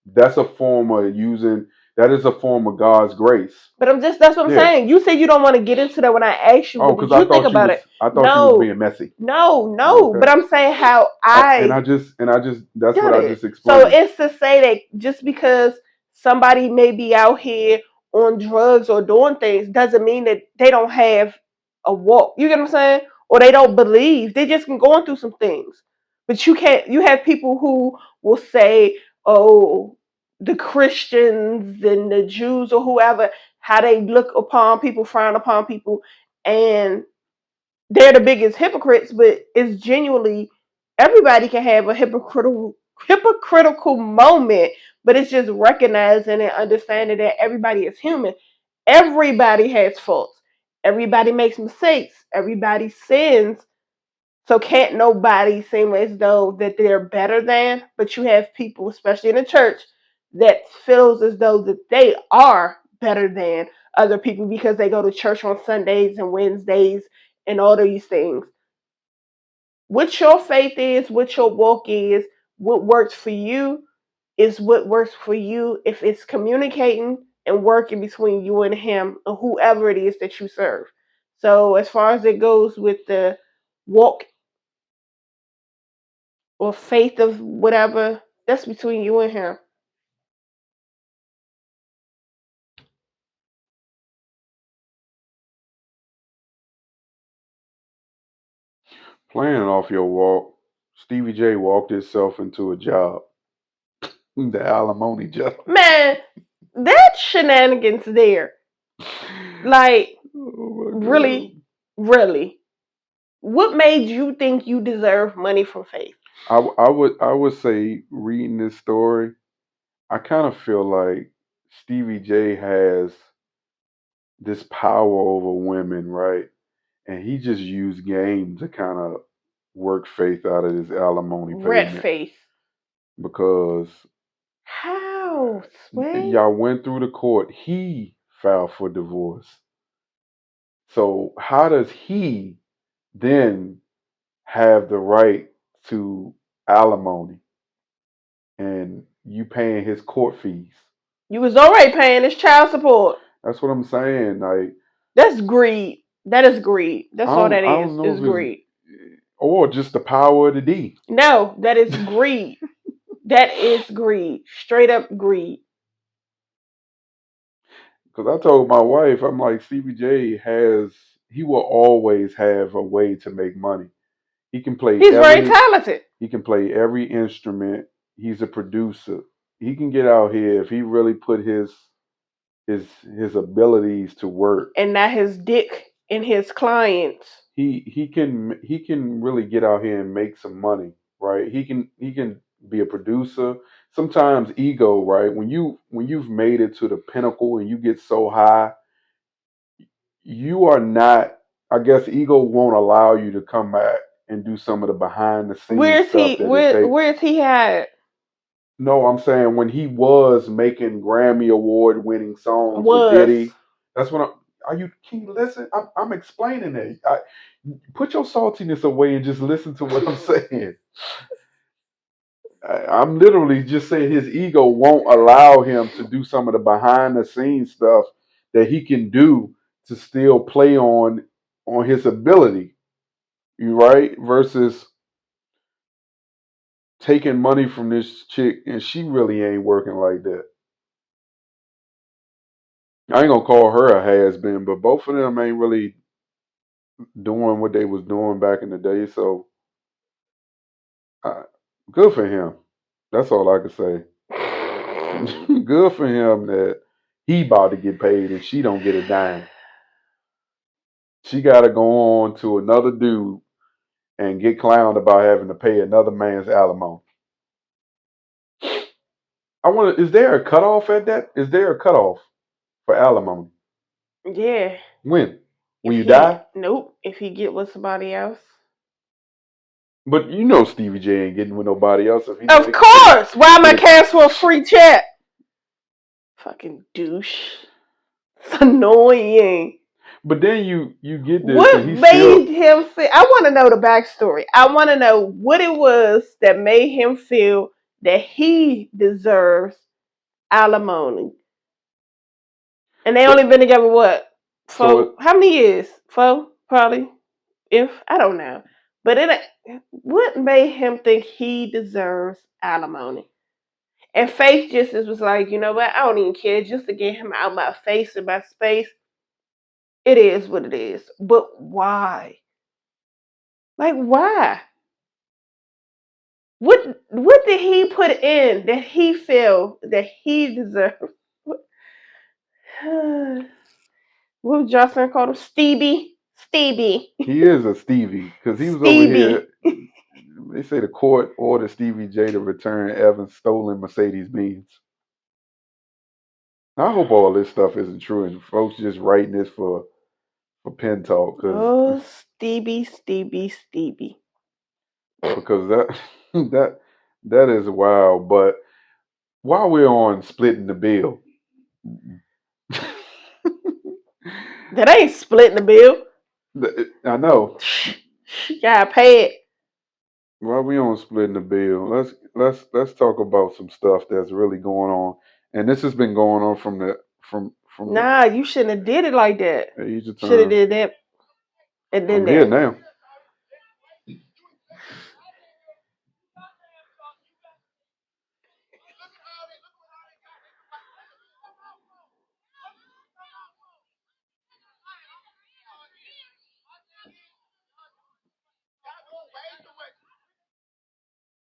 [SPEAKER 1] That's a form of using, that is a form of God's grace.
[SPEAKER 2] But that's what I'm
[SPEAKER 1] Yeah.
[SPEAKER 2] saying. You said you don't want to get into that when I asked you,
[SPEAKER 1] Oh,
[SPEAKER 2] what did
[SPEAKER 1] because I
[SPEAKER 2] you think
[SPEAKER 1] thought you
[SPEAKER 2] about
[SPEAKER 1] was
[SPEAKER 2] it?
[SPEAKER 1] I thought you was
[SPEAKER 2] No,
[SPEAKER 1] being messy.
[SPEAKER 2] no. But
[SPEAKER 1] Okay.
[SPEAKER 2] I'm saying how
[SPEAKER 1] And
[SPEAKER 2] I
[SPEAKER 1] I just that's what
[SPEAKER 2] got
[SPEAKER 1] I
[SPEAKER 2] it.
[SPEAKER 1] just
[SPEAKER 2] So
[SPEAKER 1] explained.
[SPEAKER 2] it's to say that just because somebody may be out here on drugs or doing things doesn't mean that they don't have a walk. You get what I'm saying? Or they don't believe. They just been going through some things. But you can't. You have people who will say, "Oh, the Christians and the Jews or whoever, how they look upon people, frown upon people, and they're the biggest hypocrites." But it's genuinely everybody can have a hypocritical moment, but it's just recognizing and understanding that everybody is human. Everybody has faults. Everybody makes mistakes. Everybody sins. So can't nobody seem as though that they're better than, but you have people, especially in the church, that feels as though that they are better than other people because they go to church on Sundays and Wednesdays and all these things. What your faith is, what your walk is, what works for you is what works for you if it's communicating and working between you and him or whoever it is that you serve. So as far as it goes with the walk or faith of whatever, that's between you and him.
[SPEAKER 1] Playing off your walk, Stevie J walked himself into a job, the alimony job.
[SPEAKER 2] Man, that shenanigans there. Like,
[SPEAKER 1] Oh my God.
[SPEAKER 2] really, really. What made you think you deserve money from faith?
[SPEAKER 1] I would say reading this story, I kind of feel like Stevie J has this power over women, right? And he just used game to kind of work Faith out of his alimony
[SPEAKER 2] Red
[SPEAKER 1] payment
[SPEAKER 2] face.
[SPEAKER 1] because
[SPEAKER 2] How, Sway?
[SPEAKER 1] y'all went through the court. He filed for divorce. So how does he then have the right to alimony and you paying his court fees?
[SPEAKER 2] You was already paying his child support.
[SPEAKER 1] That's what I'm saying. Like
[SPEAKER 2] That's greed. That is greed.
[SPEAKER 1] I
[SPEAKER 2] That's all
[SPEAKER 1] don't
[SPEAKER 2] that
[SPEAKER 1] I don't know
[SPEAKER 2] is
[SPEAKER 1] if it's
[SPEAKER 2] greed.
[SPEAKER 1] or just the power of the D.
[SPEAKER 2] No, that is greed. That is greed. Straight up greed.
[SPEAKER 1] Because I told my wife, I'm like, CBJ he will always have a way to make money. He can play
[SPEAKER 2] He's very
[SPEAKER 1] every,
[SPEAKER 2] talented.
[SPEAKER 1] he can play every instrument. He's a producer. He can get out here if he really put his his abilities to work.
[SPEAKER 2] And not his dick in his clients.
[SPEAKER 1] He can really get out here and make some money, right? He can be a producer. Sometimes ego, right? When you've made it to the pinnacle and you get so high, you are not. I guess ego won't allow you to come back and do some of the behind the scenes
[SPEAKER 2] Where's
[SPEAKER 1] stuff
[SPEAKER 2] he?
[SPEAKER 1] that it takes.
[SPEAKER 2] Where's he at?
[SPEAKER 1] No, I'm saying when he was making Grammy Award winning songs with
[SPEAKER 2] Was.
[SPEAKER 1] Diddy. That's what I'm. Are you? Can you listen? I'm explaining it. Put your saltiness away and just listen to what I'm saying. I'm literally just saying his ego won't allow him to do some of the behind the scenes stuff that he can do to still play on his ability. You right? Versus taking money from this chick and she really ain't working like that. I ain't gonna call her a has been, but both of them ain't really doing what they was doing back in the day. So uh, good for him. That's all I can say. Good for him that he about to get paid and she don't get a dime. She got to go on to another dude and get clowned about having to pay another man's alimony. I want to. Is there a cutoff at that? Is there a cutoff for alimony?
[SPEAKER 2] Yeah.
[SPEAKER 1] When? When
[SPEAKER 2] If
[SPEAKER 1] you
[SPEAKER 2] he
[SPEAKER 1] die?
[SPEAKER 2] nope. If he get with somebody else.
[SPEAKER 1] But you know Stevie J ain't getting with nobody else if he's
[SPEAKER 2] Of
[SPEAKER 1] making it.
[SPEAKER 2] course. Why am I
[SPEAKER 1] It,
[SPEAKER 2] cancel a free chat? Fucking douche. It's annoying.
[SPEAKER 1] but then you get this
[SPEAKER 2] What
[SPEAKER 1] and he's
[SPEAKER 2] made
[SPEAKER 1] still.
[SPEAKER 2] him feel? I want to know the backstory. I want to know what it was that made him feel that he deserves alimony. And they only
[SPEAKER 1] So
[SPEAKER 2] been together what?
[SPEAKER 1] so it,
[SPEAKER 2] For how many years? For probably. If I don't know, but what made him think he deserves alimony? And Faith just was like, you know what? I don't even care. Just to get him out my face and my space. It is what it is. But why? Like why? What did he put in that he feel that he deserves? What would Jocelyn call him? Stevie? Stevie.
[SPEAKER 1] he is a Stevie because he was over here.
[SPEAKER 2] Stevie.
[SPEAKER 1] They say the court ordered Stevie J to return Evans' stolen Mercedes Benz. I hope all this stuff isn't true and folks just writing this for pen talk
[SPEAKER 2] Oh, Stevie, Stevie, Stevie.
[SPEAKER 1] because that that is wild. But while we're on splitting the bill,
[SPEAKER 2] That ain't splitting the bill.
[SPEAKER 1] I know.
[SPEAKER 2] You gotta pay it.
[SPEAKER 1] While we on splitting the bill, let's talk about some stuff that's really going on, and this has been going on from the
[SPEAKER 2] Nah, you shouldn't have did it like that.
[SPEAKER 1] age of
[SPEAKER 2] Should have
[SPEAKER 1] time.
[SPEAKER 2] did that and then
[SPEAKER 1] I'm here
[SPEAKER 2] that.
[SPEAKER 1] now.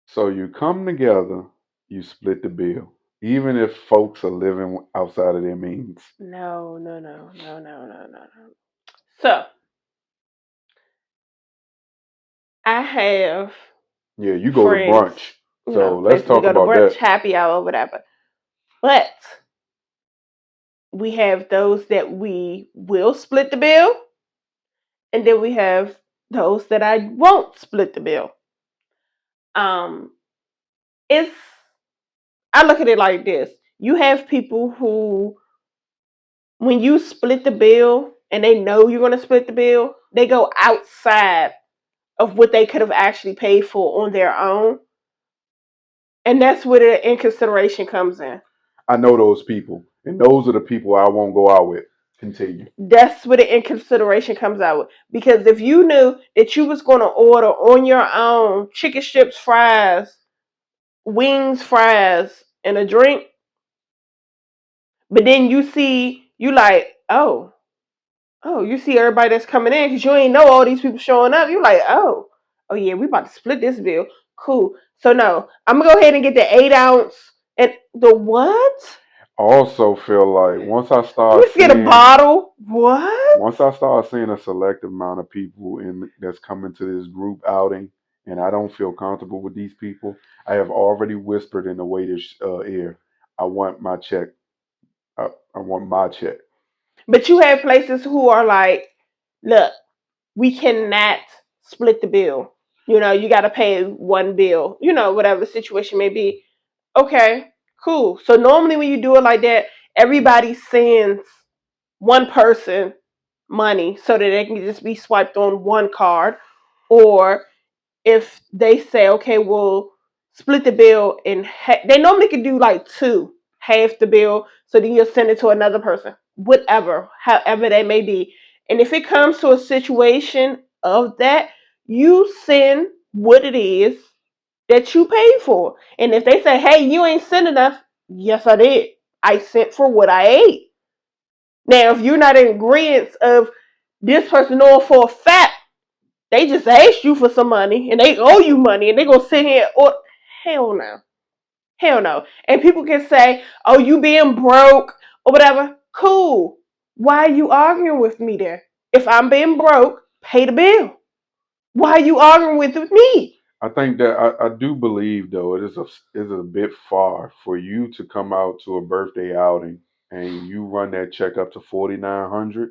[SPEAKER 1] So you come together, you split the bill, even if folks are living outside of their means.
[SPEAKER 2] No, no, no, no, no, no, no, no. So I have
[SPEAKER 1] Yeah, you go to
[SPEAKER 2] friends,
[SPEAKER 1] brunch. So let's
[SPEAKER 2] places we
[SPEAKER 1] talk
[SPEAKER 2] go to
[SPEAKER 1] about
[SPEAKER 2] brunch,
[SPEAKER 1] that.
[SPEAKER 2] happy hour, whatever. But we have those that we will split the bill, and then we have those that I won't split the bill. Um, it's I look at it like this: you have people who, when you split the bill and they know you're going to split the bill, they go outside of what they could have actually paid for on their own, and that's where the inconsideration comes in.
[SPEAKER 1] I know those people, and those are the people I won't go out with. Continue.
[SPEAKER 2] That's where the inconsideration comes out. Because if you knew that you was going to order on your own chicken strips, fries, wings, fries, and a drink, but then you see, you like, oh, you see everybody that's coming in because you ain't know all these people showing up. You like, oh yeah, we about to split this bill. Cool. So no, I'm gonna go ahead and get the 8 ounce and the what?
[SPEAKER 1] I also feel like
[SPEAKER 2] You just get a bottle. What?
[SPEAKER 1] once I start seeing a selective amount of people in that's coming to this group outing, and I don't feel comfortable with these people, I have already whispered in the waiter's ear, I want my check. I want my check.
[SPEAKER 2] But you have places who are like, look, we cannot split the bill. You got to pay one bill. Whatever the situation may be. Okay, cool. So normally when you do it like that, everybody sends one person money so that they can just be swiped on one card. Or if they say, okay, we'll split the bill and they normally can do like two, half the bill, so then you'll send it to another person, whatever, however that may be. And if it comes to a situation of that, you send what it is that you paid for. And if they say, hey, you ain't sent enough, yes, I did. I sent for what I ate. Now, if you're not in agreement of this person knowing for a fact they just asked you for some money and they owe you money and they gonna sit here or hell no. Hell no. And people can say, oh, you being broke or whatever. Cool. Why are you arguing with me there? If I'm being broke, pay the bill. Why are you arguing with me?
[SPEAKER 1] I think that I do believe though it is a bit far for you to come out to a birthday outing and you run that check up to 4,900,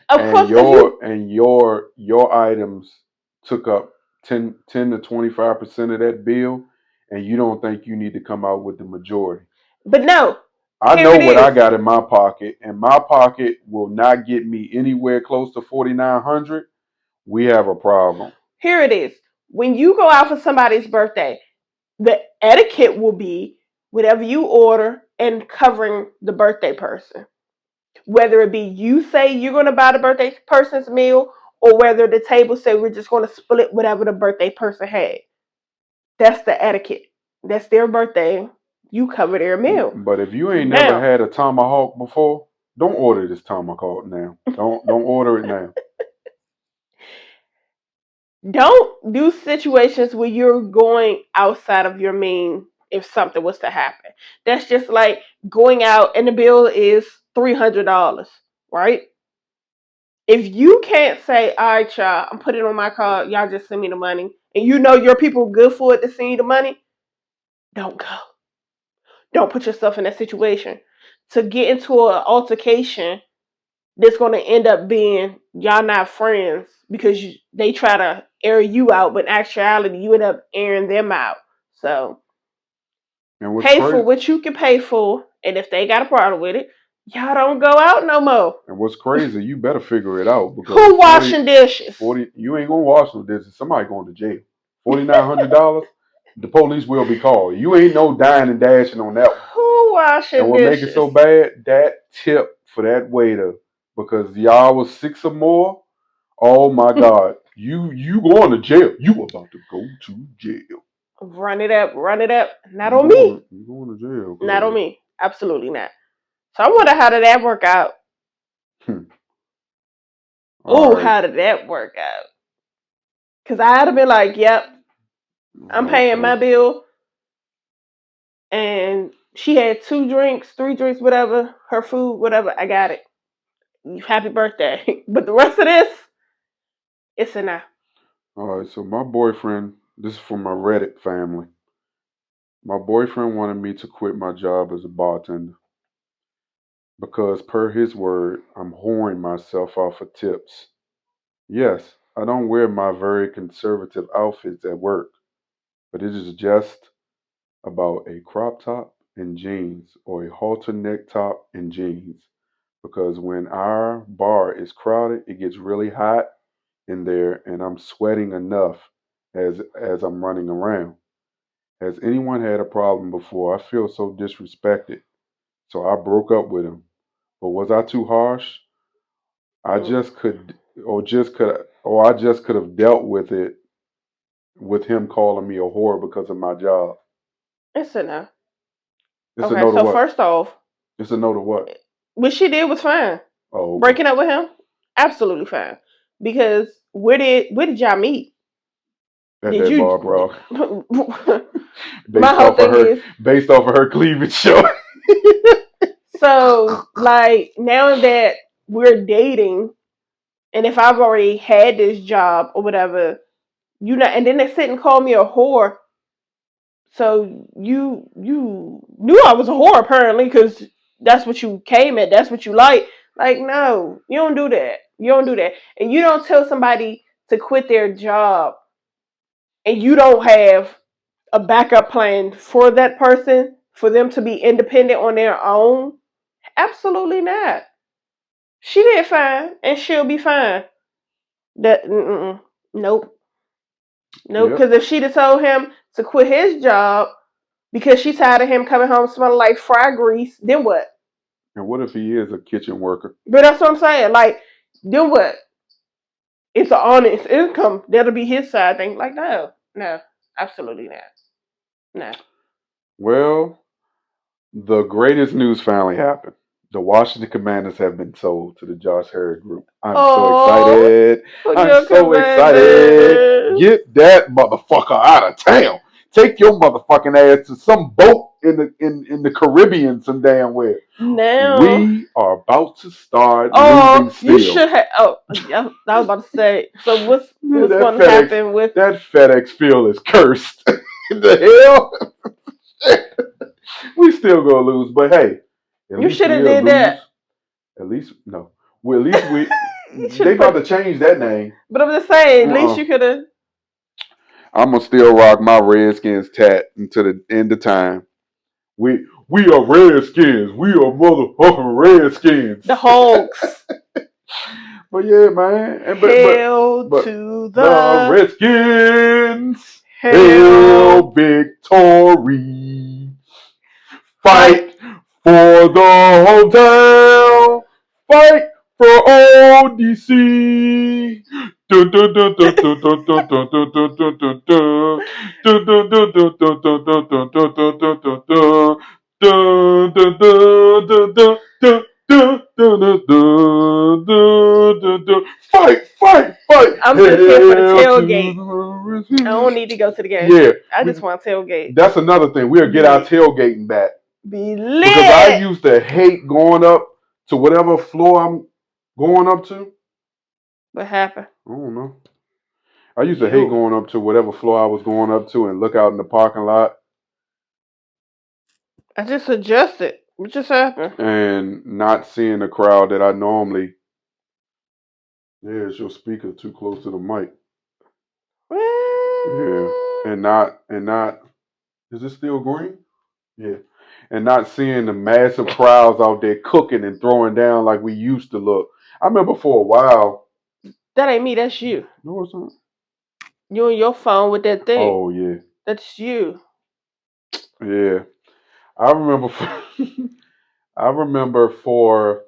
[SPEAKER 2] Of
[SPEAKER 1] and
[SPEAKER 2] course, if you
[SPEAKER 1] your items took up 10 to 25% of that bill, and you don't think you need to come out with the majority.
[SPEAKER 2] but no,
[SPEAKER 1] I
[SPEAKER 2] here
[SPEAKER 1] know
[SPEAKER 2] it
[SPEAKER 1] what I
[SPEAKER 2] is.
[SPEAKER 1] got in my pocket, and my pocket will not get me anywhere close to 4,900. We have a problem.
[SPEAKER 2] Here it is. When you go out for somebody's birthday, the etiquette will be whatever you order and covering the birthday person. Whether it be you say you're going to buy the birthday person's meal or whether the table say we're just going to split whatever the birthday person had. That's the etiquette. That's their birthday. You cover their meal.
[SPEAKER 1] But if you ain't never
[SPEAKER 2] Now,
[SPEAKER 1] had a tomahawk before, don't order this tomahawk now. Don't order it now.
[SPEAKER 2] don't do situations where you're going outside of your mean if something was to happen. That's just like going out and the bill is $300, right? If you can't say, all right, y'all, I'm putting it on my card, y'all just send me the money, and you know your people good for it to send you the money, don't go. Don't put yourself in that situation. To get into an altercation that's going to end up being y'all not friends because they try to air you out, but in actuality, you end up airing them out. So
[SPEAKER 1] And what's
[SPEAKER 2] Pay for
[SPEAKER 1] crazy?
[SPEAKER 2] what you can pay for, and if they got a problem with it, y'all don't go out no more.
[SPEAKER 1] And what's crazy? You better figure it out because
[SPEAKER 2] Who washing dishes?
[SPEAKER 1] 40. You ain't gonna wash no dishes. Somebody going to jail. $4,900. The police will be called. You ain't no dying and dashing on that one.
[SPEAKER 2] Who
[SPEAKER 1] And
[SPEAKER 2] washing
[SPEAKER 1] what make it
[SPEAKER 2] dishes?
[SPEAKER 1] so bad? That tip for that waiter, because y'all was 6 or more. Oh my God, you going to jail? You about to go to jail?
[SPEAKER 2] Run it up, run it up. Not
[SPEAKER 1] You
[SPEAKER 2] on me.
[SPEAKER 1] going to jail?
[SPEAKER 2] Not on
[SPEAKER 1] Cause
[SPEAKER 2] me. Absolutely not. So I wonder how did that work out?
[SPEAKER 1] all
[SPEAKER 2] Oh,
[SPEAKER 1] right,
[SPEAKER 2] how did that work out? Because I'd have been like, yep, I'm paying my
[SPEAKER 1] okay,
[SPEAKER 2] bill. And she had 2 drinks, 3 drinks, whatever, her food, whatever. I got it. Happy birthday. But the rest of this, it's a no.
[SPEAKER 1] all right. So my boyfriend, this is from my Reddit family. My boyfriend wanted me to quit my job as a bartender because, per his word, I'm whoring myself out for tips. Yes, I don't wear my very conservative outfits at work, but it is just about a crop top and jeans or a halter neck top and jeans. Because when our bar is crowded, it gets really hot in there and I'm sweating enough as I'm running around. Has anyone had a problem before? I feel so disrespected. So I broke up with him. But was I too harsh? I
[SPEAKER 2] Mm,
[SPEAKER 1] just could or I just could have dealt with it with him calling me a whore because of my job.
[SPEAKER 2] it's a no.
[SPEAKER 1] It's a
[SPEAKER 2] Okay,
[SPEAKER 1] no to
[SPEAKER 2] so
[SPEAKER 1] what?
[SPEAKER 2] first off,
[SPEAKER 1] It's a no to what?
[SPEAKER 2] what she did was fine.
[SPEAKER 1] Oh, okay.
[SPEAKER 2] Breaking up with him, absolutely fine. Because where did y'all meet?
[SPEAKER 1] At
[SPEAKER 2] Did
[SPEAKER 1] that
[SPEAKER 2] you?
[SPEAKER 1] bar, bro.
[SPEAKER 2] My
[SPEAKER 1] Based
[SPEAKER 2] whole
[SPEAKER 1] off of
[SPEAKER 2] thing
[SPEAKER 1] her
[SPEAKER 2] is
[SPEAKER 1] based off of her cleavage show.
[SPEAKER 2] so like now that we're dating, and if I've already had this job or whatever, you know, and then they sit and call me a whore. So you knew I was a whore apparently because that's what you came at. That's what you like. Like no, you don't do that. You don't do that, and you don't tell somebody to quit their job, and you don't have a backup plan for that person for them to be independent on their own. Absolutely not. She did fine, and she'll be fine. That nope, nope.
[SPEAKER 1] Yep.
[SPEAKER 2] Because if she'd have told him to quit his job because she's tired of him coming home smelling like fry grease, then what?
[SPEAKER 1] And what if he is a kitchen worker?
[SPEAKER 2] But that's what I'm saying. Like, then what? It's an honest income. That'll be his side thing. Like, no, no, absolutely not. No.
[SPEAKER 1] Well, the greatest news finally happened. The Washington Commanders have been sold to the Josh Harris Group. I'm so
[SPEAKER 2] Oh,
[SPEAKER 1] excited.
[SPEAKER 2] for
[SPEAKER 1] I'm
[SPEAKER 2] your
[SPEAKER 1] so excited.
[SPEAKER 2] commanders.
[SPEAKER 1] Get that motherfucker out of town. Take your motherfucking ass to some boat in the Caribbean some damn where.
[SPEAKER 2] Now,
[SPEAKER 1] We are about to start losing
[SPEAKER 2] oh, you
[SPEAKER 1] steel.
[SPEAKER 2] should have. Oh, yeah, I was about to say. So
[SPEAKER 1] Yeah,
[SPEAKER 2] what's going to happen with?
[SPEAKER 1] that FedEx field is cursed. The hell? We still gonna lose, but hey, at
[SPEAKER 2] You
[SPEAKER 1] least
[SPEAKER 2] should have
[SPEAKER 1] we'll
[SPEAKER 2] did
[SPEAKER 1] lose.
[SPEAKER 2] that.
[SPEAKER 1] At least no. Well, at least we.
[SPEAKER 2] You should
[SPEAKER 1] They
[SPEAKER 2] have
[SPEAKER 1] about
[SPEAKER 2] put.
[SPEAKER 1] to change that name.
[SPEAKER 2] But I'm just saying. At least
[SPEAKER 1] Uh-uh.
[SPEAKER 2] you could have.
[SPEAKER 1] I'm gonna still rock my Redskins tat until the end of time. We are Redskins. We are motherfucking Redskins.
[SPEAKER 2] The Hawks.
[SPEAKER 1] But yeah, man. And
[SPEAKER 2] Hail
[SPEAKER 1] but
[SPEAKER 2] to
[SPEAKER 1] the
[SPEAKER 2] the
[SPEAKER 1] Redskins,
[SPEAKER 2] hail.
[SPEAKER 1] hail victory.
[SPEAKER 2] Fight.
[SPEAKER 1] Fight for the hometown. Fight for ODC. Dun, dun, dun, dun, dun, dun, dun, dun, dun, dun, dun, dun, dun. Dun, dun, dun, dun, dun, dun, dun, dun, dun, dun, dun, dun, dun. Dun, dun, dun, dun, dun, dun. Dun, dun, dun, dun, dun, dun, dun. Fight, fight, fight!
[SPEAKER 2] I'm just here for the
[SPEAKER 1] Hail to
[SPEAKER 2] tailgate. I
[SPEAKER 1] the
[SPEAKER 2] don't need to go to the game.
[SPEAKER 1] yeah.
[SPEAKER 2] I just want to tailgate.
[SPEAKER 1] That's another thing. We'll get our
[SPEAKER 2] Be
[SPEAKER 1] tailgating back.
[SPEAKER 2] be
[SPEAKER 1] Because I
[SPEAKER 2] lit.
[SPEAKER 1] used to hate going up to whatever floor I'm going up to.
[SPEAKER 2] What happened?
[SPEAKER 1] I don't know. I used to hate
[SPEAKER 2] You.
[SPEAKER 1] going up to whatever floor I was going up to and look out in the parking lot
[SPEAKER 2] I just adjusted. What just happened?
[SPEAKER 1] and not seeing the crowd that I normally. Yeah, it's your speaker too close to the mic. Yeah, and not. Is it still green? Yeah. And not seeing the massive crowds out there cooking and throwing down like we used to look. I remember for a while.
[SPEAKER 2] That ain't me. That's you.
[SPEAKER 1] No, it's not.
[SPEAKER 2] You and your phone with that thing.
[SPEAKER 1] Oh yeah.
[SPEAKER 2] That's you.
[SPEAKER 1] Yeah. I remember for, I remember for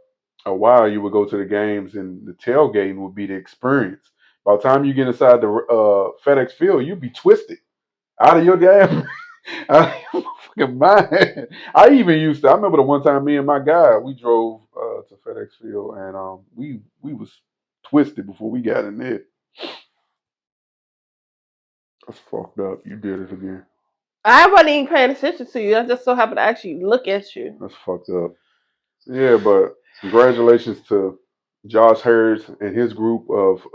[SPEAKER 1] a while you would go to the games and the tailgating would be the experience. By the time you get inside the FedEx field, you'd be twisted out of your damn out of your fucking mind. I even used to. I remember the one time me and my guy we drove to FedEx field and we was twisted before we got in there. That's fucked up. You did it again.
[SPEAKER 2] I wasn't even paying attention to you. I just so happened to actually look at you.
[SPEAKER 1] That's fucked up. Yeah, but congratulations to Josh Harris and his group of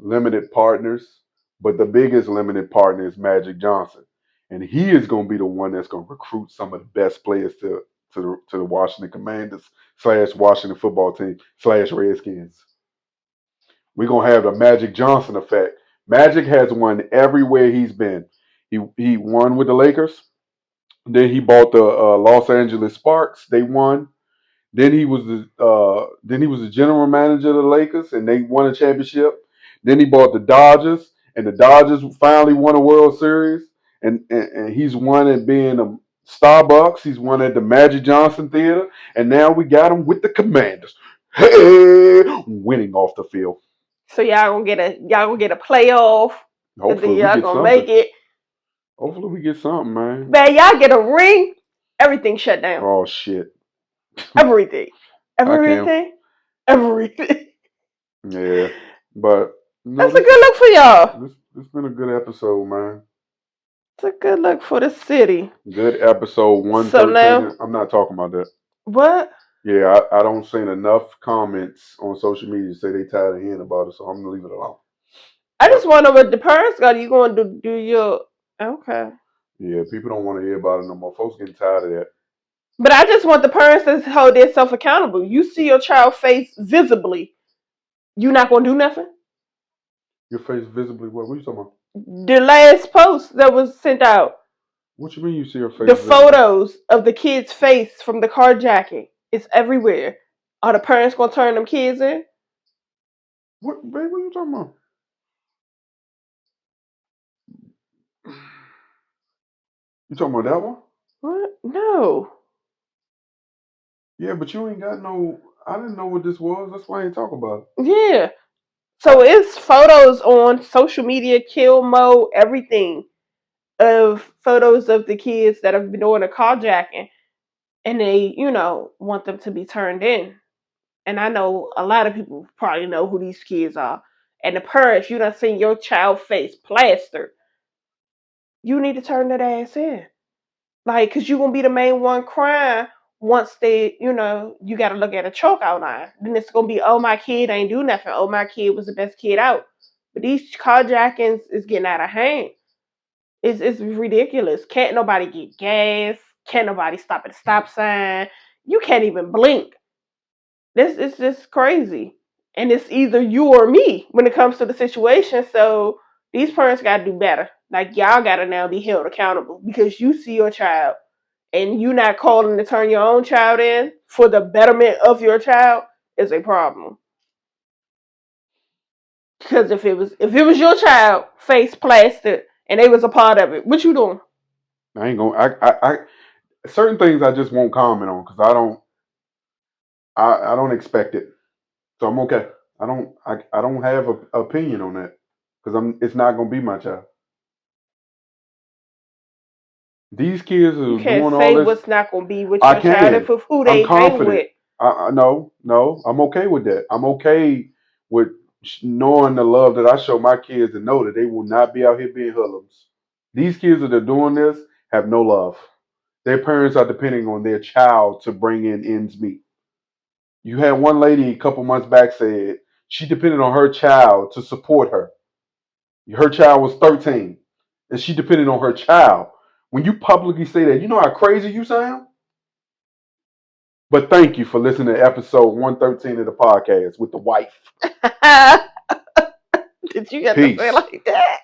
[SPEAKER 1] limited partners. But the biggest limited partner is Magic Johnson, and he is going to be the one that's going to recruit some of the best players to the Washington Commanders / Washington football team / Redskins. We're going to have the Magic Johnson effect. Magic has won everywhere he's been. He won with the Lakers. Then he bought the Los Angeles Sparks. They won. Then he was the general manager of the Lakers, and they won a championship. Then he bought the Dodgers, and the Dodgers finally won a World Series. And he's won at being a Starbucks. He's won at the Magic Johnson Theater, and now we got him with the Commanders. Hey, winning off the field.
[SPEAKER 2] So y'all gonna get a playoff. And then
[SPEAKER 1] Hopefully we
[SPEAKER 2] y'all
[SPEAKER 1] get
[SPEAKER 2] gonna
[SPEAKER 1] something.
[SPEAKER 2] make it.
[SPEAKER 1] Hopefully we get something, man.
[SPEAKER 2] Man, y'all get a ring. Everything shut down.
[SPEAKER 1] Oh shit.
[SPEAKER 2] Everything.
[SPEAKER 1] I can't.
[SPEAKER 2] Everything. Everything.
[SPEAKER 1] Yeah, but no,
[SPEAKER 2] That's a good look for y'all.
[SPEAKER 1] This been a good episode, man.
[SPEAKER 2] It's a good look for the city.
[SPEAKER 1] Good episode 113.
[SPEAKER 2] So now,
[SPEAKER 1] I'm not talking about that.
[SPEAKER 2] what?
[SPEAKER 1] Yeah, I don't see enough comments on social media say they tired of hearing about it, so I'm gonna leave it alone.
[SPEAKER 2] I just wonder what the parents got. You going to do your okay?
[SPEAKER 1] Yeah, people don't want to hear about it no more. Folks getting tired of that.
[SPEAKER 2] But I just want the parents to hold themselves accountable. You see your child face visibly. You not gonna do nothing.
[SPEAKER 1] Your face visibly. What are you talking about?
[SPEAKER 2] The last post that was sent out,
[SPEAKER 1] What you mean you see your face
[SPEAKER 2] the
[SPEAKER 1] visibly?
[SPEAKER 2] photos of the kid's face from the carjacking, it's everywhere. Are the parents gonna turn them kids in?
[SPEAKER 1] What, babe? What are you talking about? You talking about that one?
[SPEAKER 2] What? No.
[SPEAKER 1] Yeah, but you ain't got no. I didn't know what this was. That's why I ain't talk about it.
[SPEAKER 2] Yeah. So it's photos on social media, kill mode, everything of photos of the kids that have been doing a carjacking, and they, want them to be turned in. And I know a lot of people probably know who these kids are. And the parents, you done seen your child face plastered. You need to turn that ass in. Like, cause you're gonna be the main one crying once they, you gotta look at a choke outline. Then it's gonna be, oh, my kid ain't do nothing. Oh, my kid was the best kid out. But these carjackings is getting out of hand. It's ridiculous. Can't nobody get gas. Can't nobody stop at a stop sign. You can't even blink. This is just crazy. And it's either you or me when it comes to the situation. So these parents gotta do better. Like, y'all gotta now be held accountable because you see your child and you not calling to turn your own child in for the betterment of your child is a problem. Because if it was your child face plastered and they was a part of it, what you doing?
[SPEAKER 1] I ain't gonna. I certain things I just won't comment on because I don't expect it, so I'm okay. I don't have an opinion on that because it's not gonna be my child. These kids
[SPEAKER 2] You
[SPEAKER 1] are
[SPEAKER 2] can't
[SPEAKER 1] doing all
[SPEAKER 2] say
[SPEAKER 1] this.
[SPEAKER 2] what's not gonna be with
[SPEAKER 1] I
[SPEAKER 2] your child
[SPEAKER 1] can.
[SPEAKER 2] if of who
[SPEAKER 1] I'm
[SPEAKER 2] they hang
[SPEAKER 1] confident.
[SPEAKER 2] with.
[SPEAKER 1] No, I'm okay with that. I'm okay with knowing the love that I show my kids and know that they will not be out here being hoodlums. These kids that are doing this have no love. Their parents are depending on their child to bring in ends meet. You had one lady a couple months back said she depended on her child to support her. Her child was 13, and she depended on her child. When you publicly say that, you know how crazy you sound? But thank you for listening to episode 113 of the podcast with the wife.
[SPEAKER 2] Did you get to say
[SPEAKER 1] Peace.
[SPEAKER 2] like that?